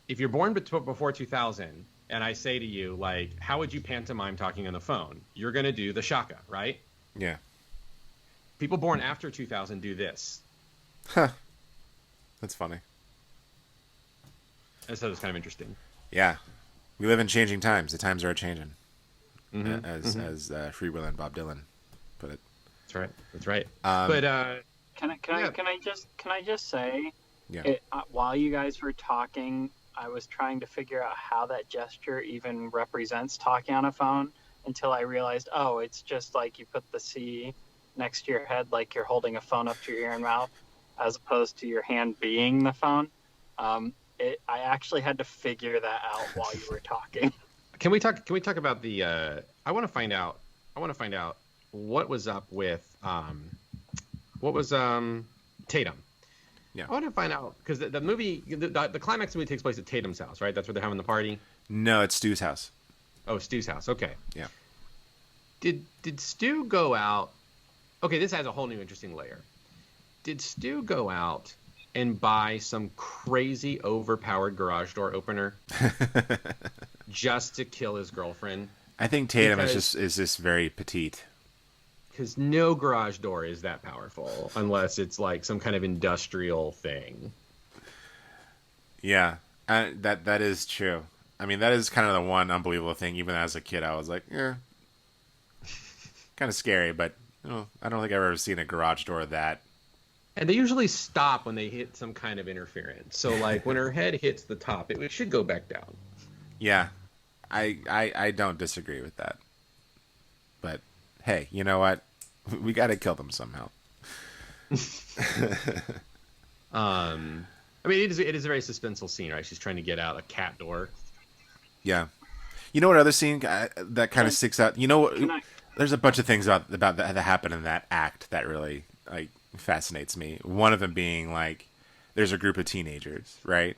Speaker 2: if you're born before 2000, and I say to you, like, how would you pantomime talking on the phone? You're going to do the shaka, right?
Speaker 1: Yeah.
Speaker 2: People born after 2000 do this.
Speaker 1: Huh. That's funny.
Speaker 2: I thought it was kind of interesting.
Speaker 1: Yeah. We live in changing times. The times are changing.
Speaker 2: Mm-hmm.
Speaker 1: As Free Will and Bob Dylan put it.
Speaker 2: That's right.
Speaker 3: Can I just say,
Speaker 1: yeah.
Speaker 3: While you guys were talking, I was trying to figure out how that gesture even represents talking on a phone until I realized, oh, it's just like you put the C next to your head, like you're holding a phone up to your ear and mouth, as opposed to your hand being the phone. I actually had to figure that out while you were talking.
Speaker 2: Can we talk about the? I want to find out what was up with Tatum.
Speaker 1: Yeah.
Speaker 2: I want to find out because the movie, the climax of the movie takes place at Tatum's house, right? That's where they're having the party.
Speaker 1: No, it's Stu's house.
Speaker 2: Oh, Stu's house. Okay.
Speaker 1: Yeah.
Speaker 2: Did Stu go out? Okay, this has a whole new interesting layer. Did Stu go out and buy some crazy overpowered garage door opener just to kill his girlfriend?
Speaker 1: I think Tatum is just very petite.
Speaker 2: Because no garage door is that powerful unless it's like some kind of industrial thing.
Speaker 1: Yeah, that is true. I mean, that is kind of the one unbelievable thing. Even as a kid, I was like, yeah, kind of scary. But I don't think I've ever seen a garage door that.
Speaker 2: And they usually stop when they hit some kind of interference. So, like, when her head hits the top, it should go back down.
Speaker 1: Yeah, I don't disagree with that. But hey, you know what? We got to kill them somehow.
Speaker 2: I mean, it is a very suspenseful scene, right? She's trying to get out a cat door.
Speaker 1: Yeah. You know what other scene that kind of sticks out? You know, there's a bunch of things about that happen in that act that really like fascinates me. One of them being like, there's a group of teenagers, right?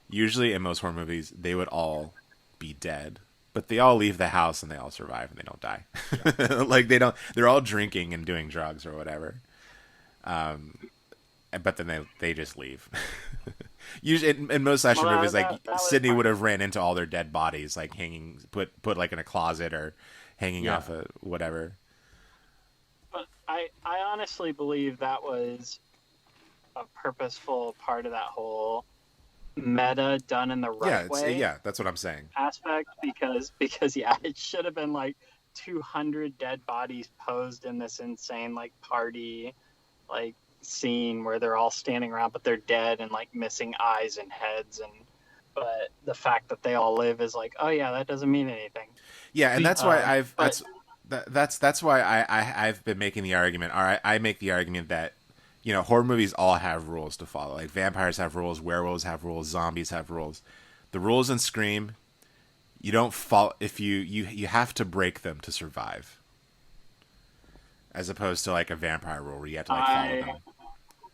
Speaker 1: Usually in most horror movies, they would all be dead, but they all leave the house and they all survive and they don't die. Like they're all drinking and doing drugs or whatever. But then they just leave. Usually in most slasher movies, like Sydney would have ran into all their dead bodies, like hanging, put like in a closet or hanging off a whatever.
Speaker 3: But I honestly believe that was a purposeful part of that whole meta done in the right way.
Speaker 1: Yeah, that's what I'm saying.
Speaker 3: Aspect because yeah, it should have been like 200 dead bodies posed in this insane like party like scene where they're all standing around but they're dead and like missing eyes and heads, and but the fact that they all live is like, oh yeah, that doesn't mean anything.
Speaker 1: Yeah, and that's why that's why I've been making the argument, or I make the argument that, you know, horror movies all have rules to follow. Like vampires have rules, werewolves have rules, zombies have rules. The rules in Scream, you don't follow if you have to break them to survive. As opposed to like a vampire rule where you have to like follow them.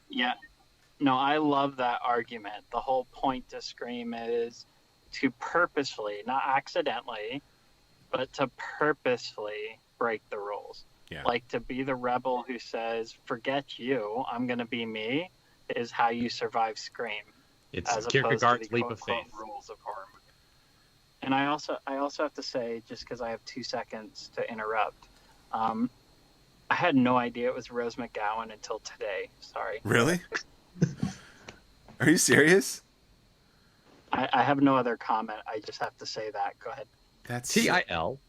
Speaker 3: Yeah. No, I love that argument. The whole point to Scream is to purposefully, not accidentally, but to purposefully break the rules.
Speaker 1: Yeah.
Speaker 3: Like to be the rebel who says, forget you, I'm going to be me, is how you survive Scream.
Speaker 2: It's Kierkegaard's leap of faith.
Speaker 3: Rules of horror movie. And I also have to say, just because I have 2 seconds to interrupt, I had no idea it was Rose McGowan until today. Sorry.
Speaker 1: Really? Are you serious?
Speaker 3: I have no other comment. I just have to say that. Go ahead.
Speaker 1: That's
Speaker 2: TIL.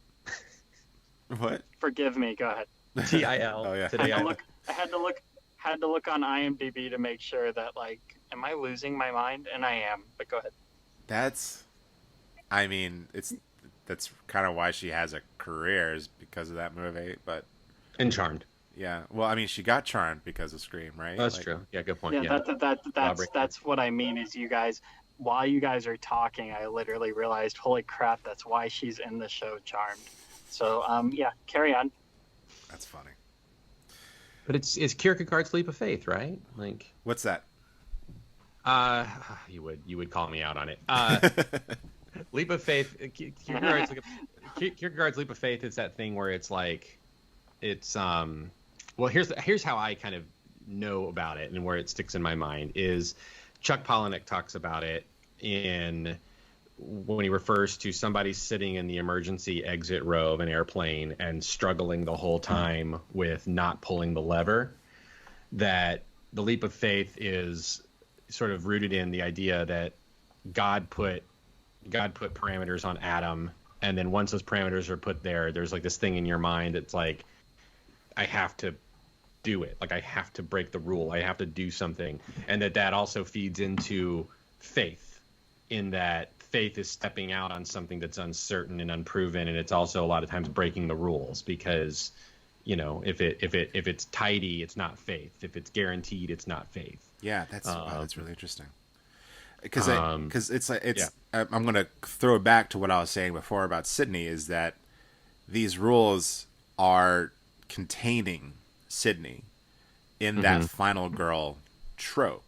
Speaker 1: What?
Speaker 3: Forgive me. Go ahead.
Speaker 2: TIL.
Speaker 1: Oh yeah.
Speaker 3: I had to look on IMDb to make sure that like, am I losing my mind? And I am. But go ahead.
Speaker 1: That's kind of why she has a career, is because of that movie. But
Speaker 2: and Charmed.
Speaker 1: Yeah. Well, I mean, she got Charmed because of Scream, right?
Speaker 2: That's true. Yeah, good point.
Speaker 3: Yeah, that's what I mean is you guys, while you guys are talking, I literally realized, holy crap, that's why she's in the show Charmed. So, yeah, carry on.
Speaker 1: That's funny.
Speaker 2: But it's Kierkegaard's leap of faith, right? Like,
Speaker 1: what's that?
Speaker 2: You would call me out on it. Leap of faith. Kierkegaard's leap of faith is that thing where it's like, it's Well, here's how I kind of know about it and where it sticks in my mind is Chuck Palahniuk talks about it when he refers to somebody sitting in the emergency exit row of an airplane and struggling the whole time with not pulling the lever, that the leap of faith is sort of rooted in the idea that God put parameters on Adam, and then once those parameters are put there's like this thing in your mind that's like, I have to do it. Like I have to break the rule. I have to do something. And that also feeds into faith, in that faith is stepping out on something that's uncertain and unproven, and it's also a lot of times breaking the rules, because if it's tidy, it's not faith. If it's guaranteed, it's not faith.
Speaker 1: Yeah, that's really interesting. Because I'm going to throw it back to what I was saying before about Sydney, is that these rules are containing Sydney in that final girl trope.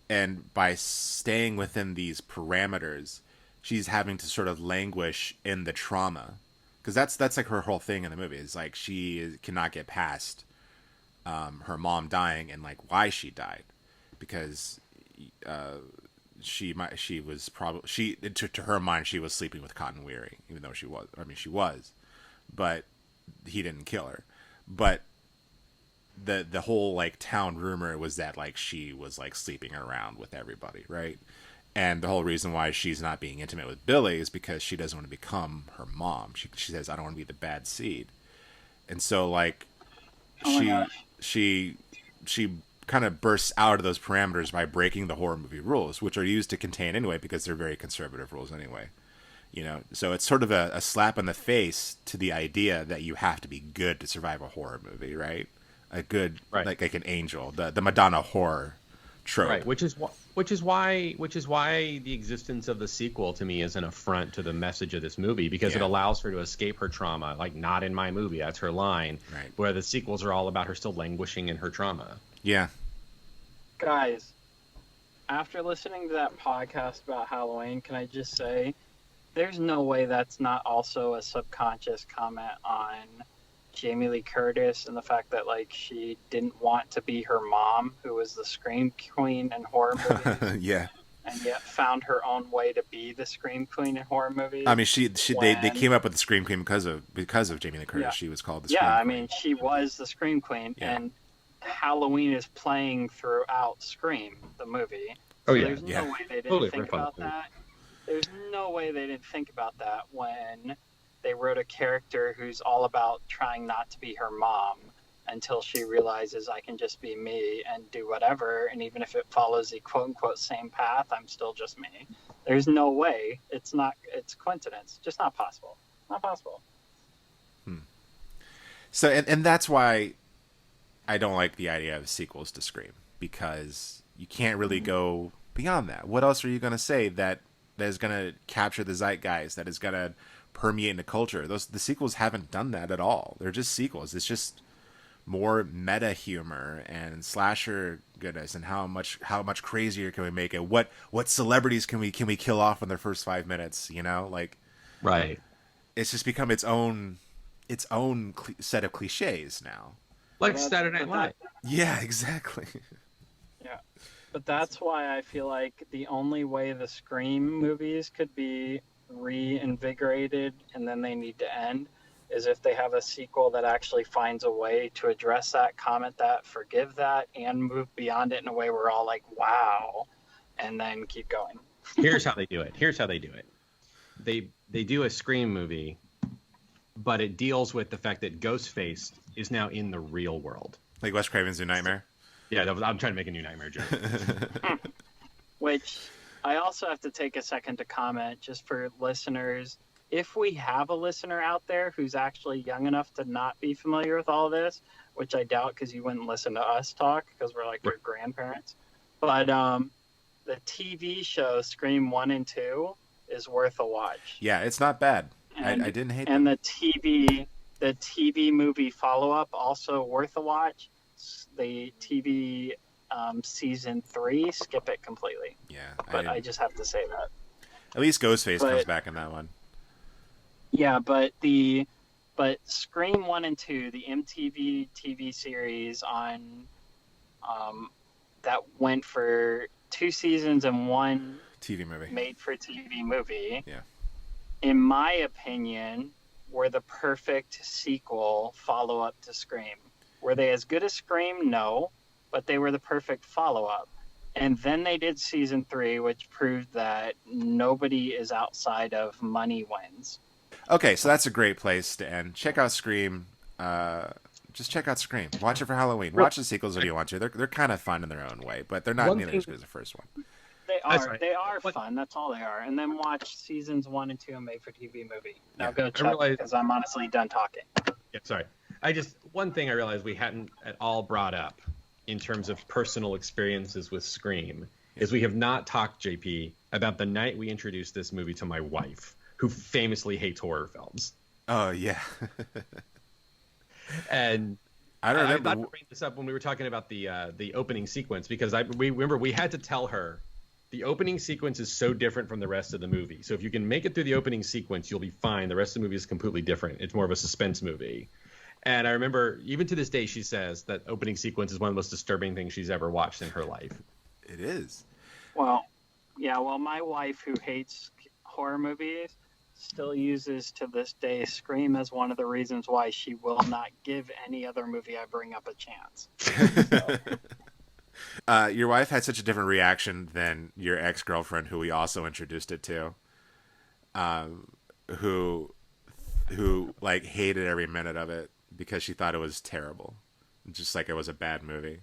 Speaker 1: And by staying within these parameters, she's having to sort of languish in the trauma. Because that's like her whole thing in the movie, is like she cannot get past her mom dying and like why she died. Because she was probably, to her mind, she was sleeping with Cotton Weary, even though she was, but he didn't kill her. But the whole like town rumor was that like she was like sleeping around with everybody, right? And the whole reason why she's not being intimate with Billy is because she doesn't want to become her mom. She says, I don't want to be the bad seed. And so like she kind of bursts out of those parameters by breaking the horror movie rules, which are used to contain anyway, because they're very conservative rules anyway. So it's sort of a slap in the face to the idea that you have to be good to survive a horror movie, right? A good, right. like an angel, the Madonna horror trope,
Speaker 2: right? Which is why the existence of the sequel to me is an affront to the message of this movie, because it allows her to escape her trauma. Like, not in my movie, that's her line.
Speaker 1: Right.
Speaker 2: Where the sequels are all about her still languishing in her trauma.
Speaker 1: Yeah.
Speaker 3: Guys, after listening to that podcast about Halloween, can I just say, there's no way that's not also a subconscious comment on Jamie Lee Curtis and the fact that like she didn't want to be her mom, who was the scream queen in horror movies.
Speaker 1: Yeah.
Speaker 3: And yet found her own way to be the scream queen in horror movies.
Speaker 1: I mean, they came up with the scream queen because of Jamie Lee Curtis. Yeah. She was called the scream queen.
Speaker 3: Yeah, I mean, she was the scream queen, and Halloween is playing throughout Scream, the movie.
Speaker 2: So
Speaker 3: there's no way they didn't think about that. There's no way they didn't think about that when they wrote a character who's all about trying not to be her mom until she realizes I can just be me and do whatever, and even if it follows the quote-unquote same path, I'm still just me. There's no way. It's coincidence. Just not possible. Not possible.
Speaker 1: So, and that's why I don't like the idea of sequels to Scream, because you can't really go beyond that. What else are you going to say that is going to capture the zeitgeist, that is going to permeate into culture? The sequels haven't done that at all. They're just sequels. It's just more meta humor and slasher goodness, and how much crazier can we make it? What celebrities can we kill off in their first 5 minutes? Like,
Speaker 2: right?
Speaker 1: It's just become its own set of cliches now.
Speaker 2: Like Saturday Night Live.
Speaker 1: Yeah, exactly.
Speaker 3: Yeah. But that's why I feel like the only way the Scream movies could be reinvigorated and then they need to end is if they have a sequel that actually finds a way to address that, comment that, forgive that, and move beyond it in a way we're all like, wow, and then keep going.
Speaker 2: Here's how they do it. They do a Scream movie, but it deals with the fact that Ghostface is now in the real world.
Speaker 1: Like Wes Craven's New Nightmare?
Speaker 2: Yeah, I'm trying to make a New Nightmare joke.
Speaker 3: Which I also have to take a second to comment, just for listeners. If we have a listener out there who's actually young enough to not be familiar with all this, which I doubt because you wouldn't listen to us talk because we're like your grandparents. But the TV show Scream 1 and 2 is worth a watch.
Speaker 1: Yeah, it's not bad. I didn't hate it.
Speaker 3: And the TV movie follow-up, also worth a watch. The TV season 3, skip it completely.
Speaker 1: Yeah.
Speaker 3: But I just have to say that.
Speaker 1: At least Ghostface comes back in that one.
Speaker 3: Yeah, but the But Scream 1 and 2, the MTV TV series on that went for 2 seasons and 1
Speaker 1: TV movie.
Speaker 3: made-for-TV movie,
Speaker 1: Yeah.
Speaker 3: in my opinion, were the perfect sequel follow-up to Scream. Were they as good as Scream? No, but they were the perfect follow-up. And then they did season 3, which proved that nobody is outside of money wins.
Speaker 1: Okay, so that's a great place to end. Check out Scream. Just check out Scream. Watch it for Halloween. Watch the sequels if you want to. They're kind of fun in their own way, but they're not nearly as good as the first one.
Speaker 3: They are fun. That's all they are. And then watch seasons 1 and 2 of Made for TV movie. Now go check because I'm honestly done talking.
Speaker 2: Yeah, sorry. One thing I realized we hadn't at all brought up in terms of personal experiences with Scream is we have not talked, JP, about the night we introduced this movie to my wife, who famously hates horror films.
Speaker 1: Oh yeah.
Speaker 2: And
Speaker 1: I don't remember.
Speaker 2: I thought to bring this up when we were talking about the opening sequence, because we remember we had to tell her the opening sequence is so different from the rest of the movie. So if you can make it through the opening sequence, you'll be fine. The rest of the movie is completely different. It's more of a suspense movie. And I remember, even to this day, she says that opening sequence is one of the most disturbing things she's ever watched in her life.
Speaker 1: It is.
Speaker 3: Well, yeah. Well, my wife, who hates horror movies, still uses to this day Scream as one of the reasons why she will not give any other movie I bring up a chance.
Speaker 1: Your wife had such a different reaction than your ex-girlfriend, who we also introduced it to, who like hated every minute of it because she thought it was terrible, just like it was a bad movie.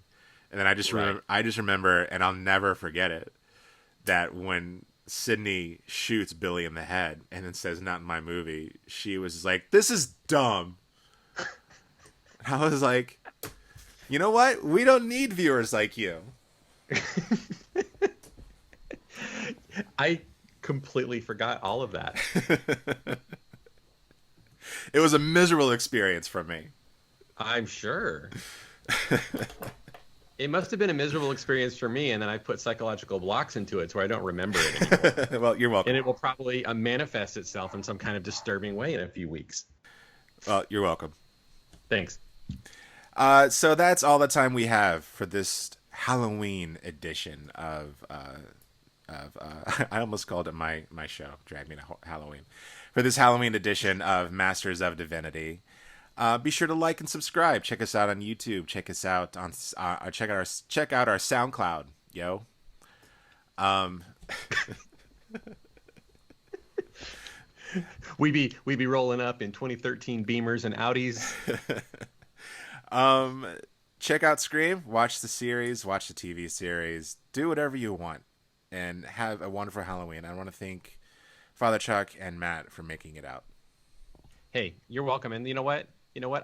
Speaker 1: And then I just remember, and I'll never forget it, that when Sydney shoots Billy in the head and then says, "Not in my movie," she was like, "This is dumb." I was like, you know what? We don't need viewers like you.
Speaker 2: I completely forgot all of that.
Speaker 1: It was a miserable experience for me.
Speaker 2: I'm sure. It must have been a miserable experience for me, and then I put psychological blocks into it so I don't remember it anymore.
Speaker 1: Well, you're welcome.
Speaker 2: And it will probably manifest itself in some kind of disturbing way in a few weeks.
Speaker 1: Well, you're welcome.
Speaker 2: Thanks.
Speaker 1: So that's all the time we have for this Halloween edition of I almost called it my show, Drag Me to Halloween. For this Halloween edition of Masters of Divinity. Be sure to like and subscribe. Check us out on YouTube. Check us out on check out our SoundCloud, yo.
Speaker 2: We be rolling up in 2013 Beamers and Audis.
Speaker 1: Check out Scream. Watch the series. Watch the TV series. Do whatever you want, and have a wonderful Halloween. I want to thank Father Chuck and Matt for making it out.
Speaker 2: Hey, you're welcome. And you know what?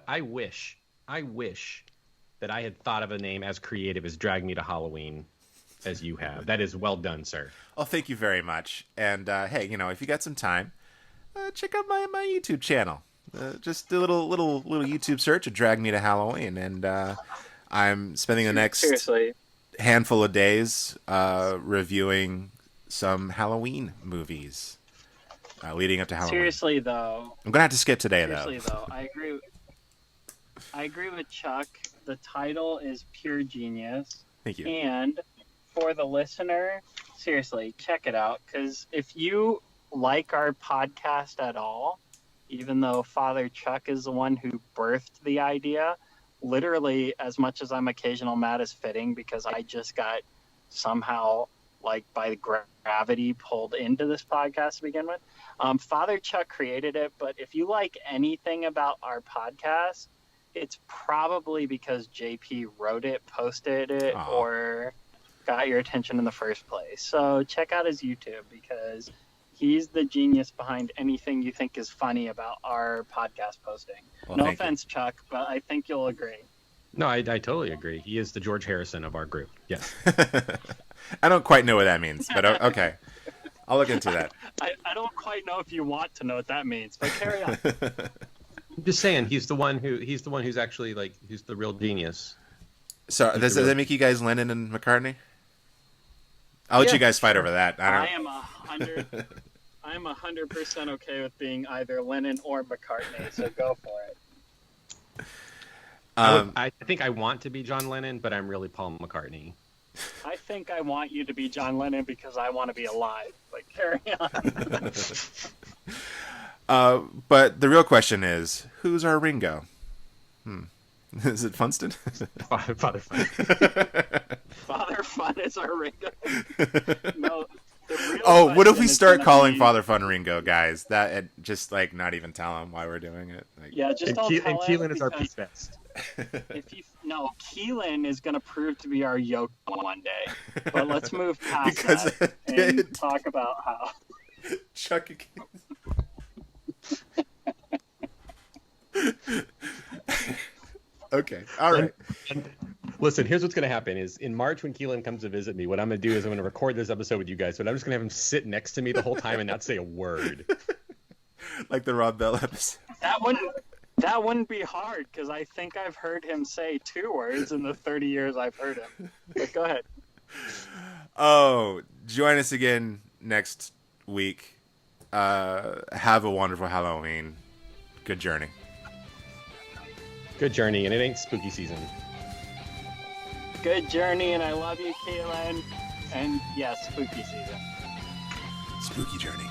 Speaker 2: I wish that I had thought of a name as creative as Drag Me to Halloween as you have. That is well done, sir.
Speaker 1: Oh, thank you very much. And hey, if you got some time, check out my YouTube channel. Just do a little YouTube search of Drag Me to Halloween, and I'm spending the next handful of days reviewing some Halloween movies leading up to Halloween.
Speaker 3: Seriously, though,
Speaker 1: I'm gonna have to skip today,
Speaker 3: though. I agree with Chuck. The title is pure genius.
Speaker 1: Thank you.
Speaker 3: And for the listener, seriously, check it out, because if you like our podcast at all, even though Father Chuck is the one who birthed the idea, literally, as much as I'm occasional Matt is fitting, because I just got somehow, like, by gravity pulled into this podcast to begin with. Father Chuck created it, but if you like anything about our podcast, it's probably because JP wrote it, posted it, or got your attention in the first place. So check out his YouTube, because he's the genius behind anything you think is funny about our podcast posting. Well, no offense, Chuck, but I think you'll agree.
Speaker 2: No, I totally agree. He is the George Harrison of our group. Yes.
Speaker 1: I don't quite know what that means, but okay. I'll look into that.
Speaker 3: I don't quite know if you want to know what that means, but carry on.
Speaker 2: I'm just saying, he's the one who's actually, like, who's the real genius.
Speaker 1: So does that make you guys Lennon and McCartney? I'll let you guys fight over that.
Speaker 3: I am I'm 100% okay with being either Lennon or McCartney, so go for it.
Speaker 2: I think I want to be John Lennon, but I'm really Paul McCartney.
Speaker 3: I think I want you to be John Lennon because I want to be alive. Like, carry on.
Speaker 1: But the real question is, who's our Ringo? Is it Funston?
Speaker 2: Father Fun.
Speaker 3: Father Fun is our Ringo. No.
Speaker 1: Oh, what if we start calling Father Fun Ringo, guys? That just like not even tell him why we're doing it. Like,
Speaker 3: yeah, just don't tell him.
Speaker 2: And Keelan is our Pete Best.
Speaker 3: Keelan is going to prove to be our Yoko one day. But let's move past
Speaker 1: because
Speaker 3: that and talk about how
Speaker 1: Chuck. Okay, all right.
Speaker 2: And listen, here's what's going to happen: is in March when Keelan comes to visit me, what I'm going to do is I'm going to record this episode with you guys, but I'm just going to have him sit next to me the whole time and not say a word.
Speaker 1: Like the Rob Bell episode.
Speaker 3: That wouldn't be hard because I think I've heard him say 2 words in the 30 years I've heard him. But go ahead.
Speaker 1: Oh, join us again next week. Have a wonderful Halloween. Good journey.
Speaker 2: Good journey, and it ain't spooky season.
Speaker 3: Good journey, and I love you, Keelan. And yes, spooky season.
Speaker 1: Spooky journey.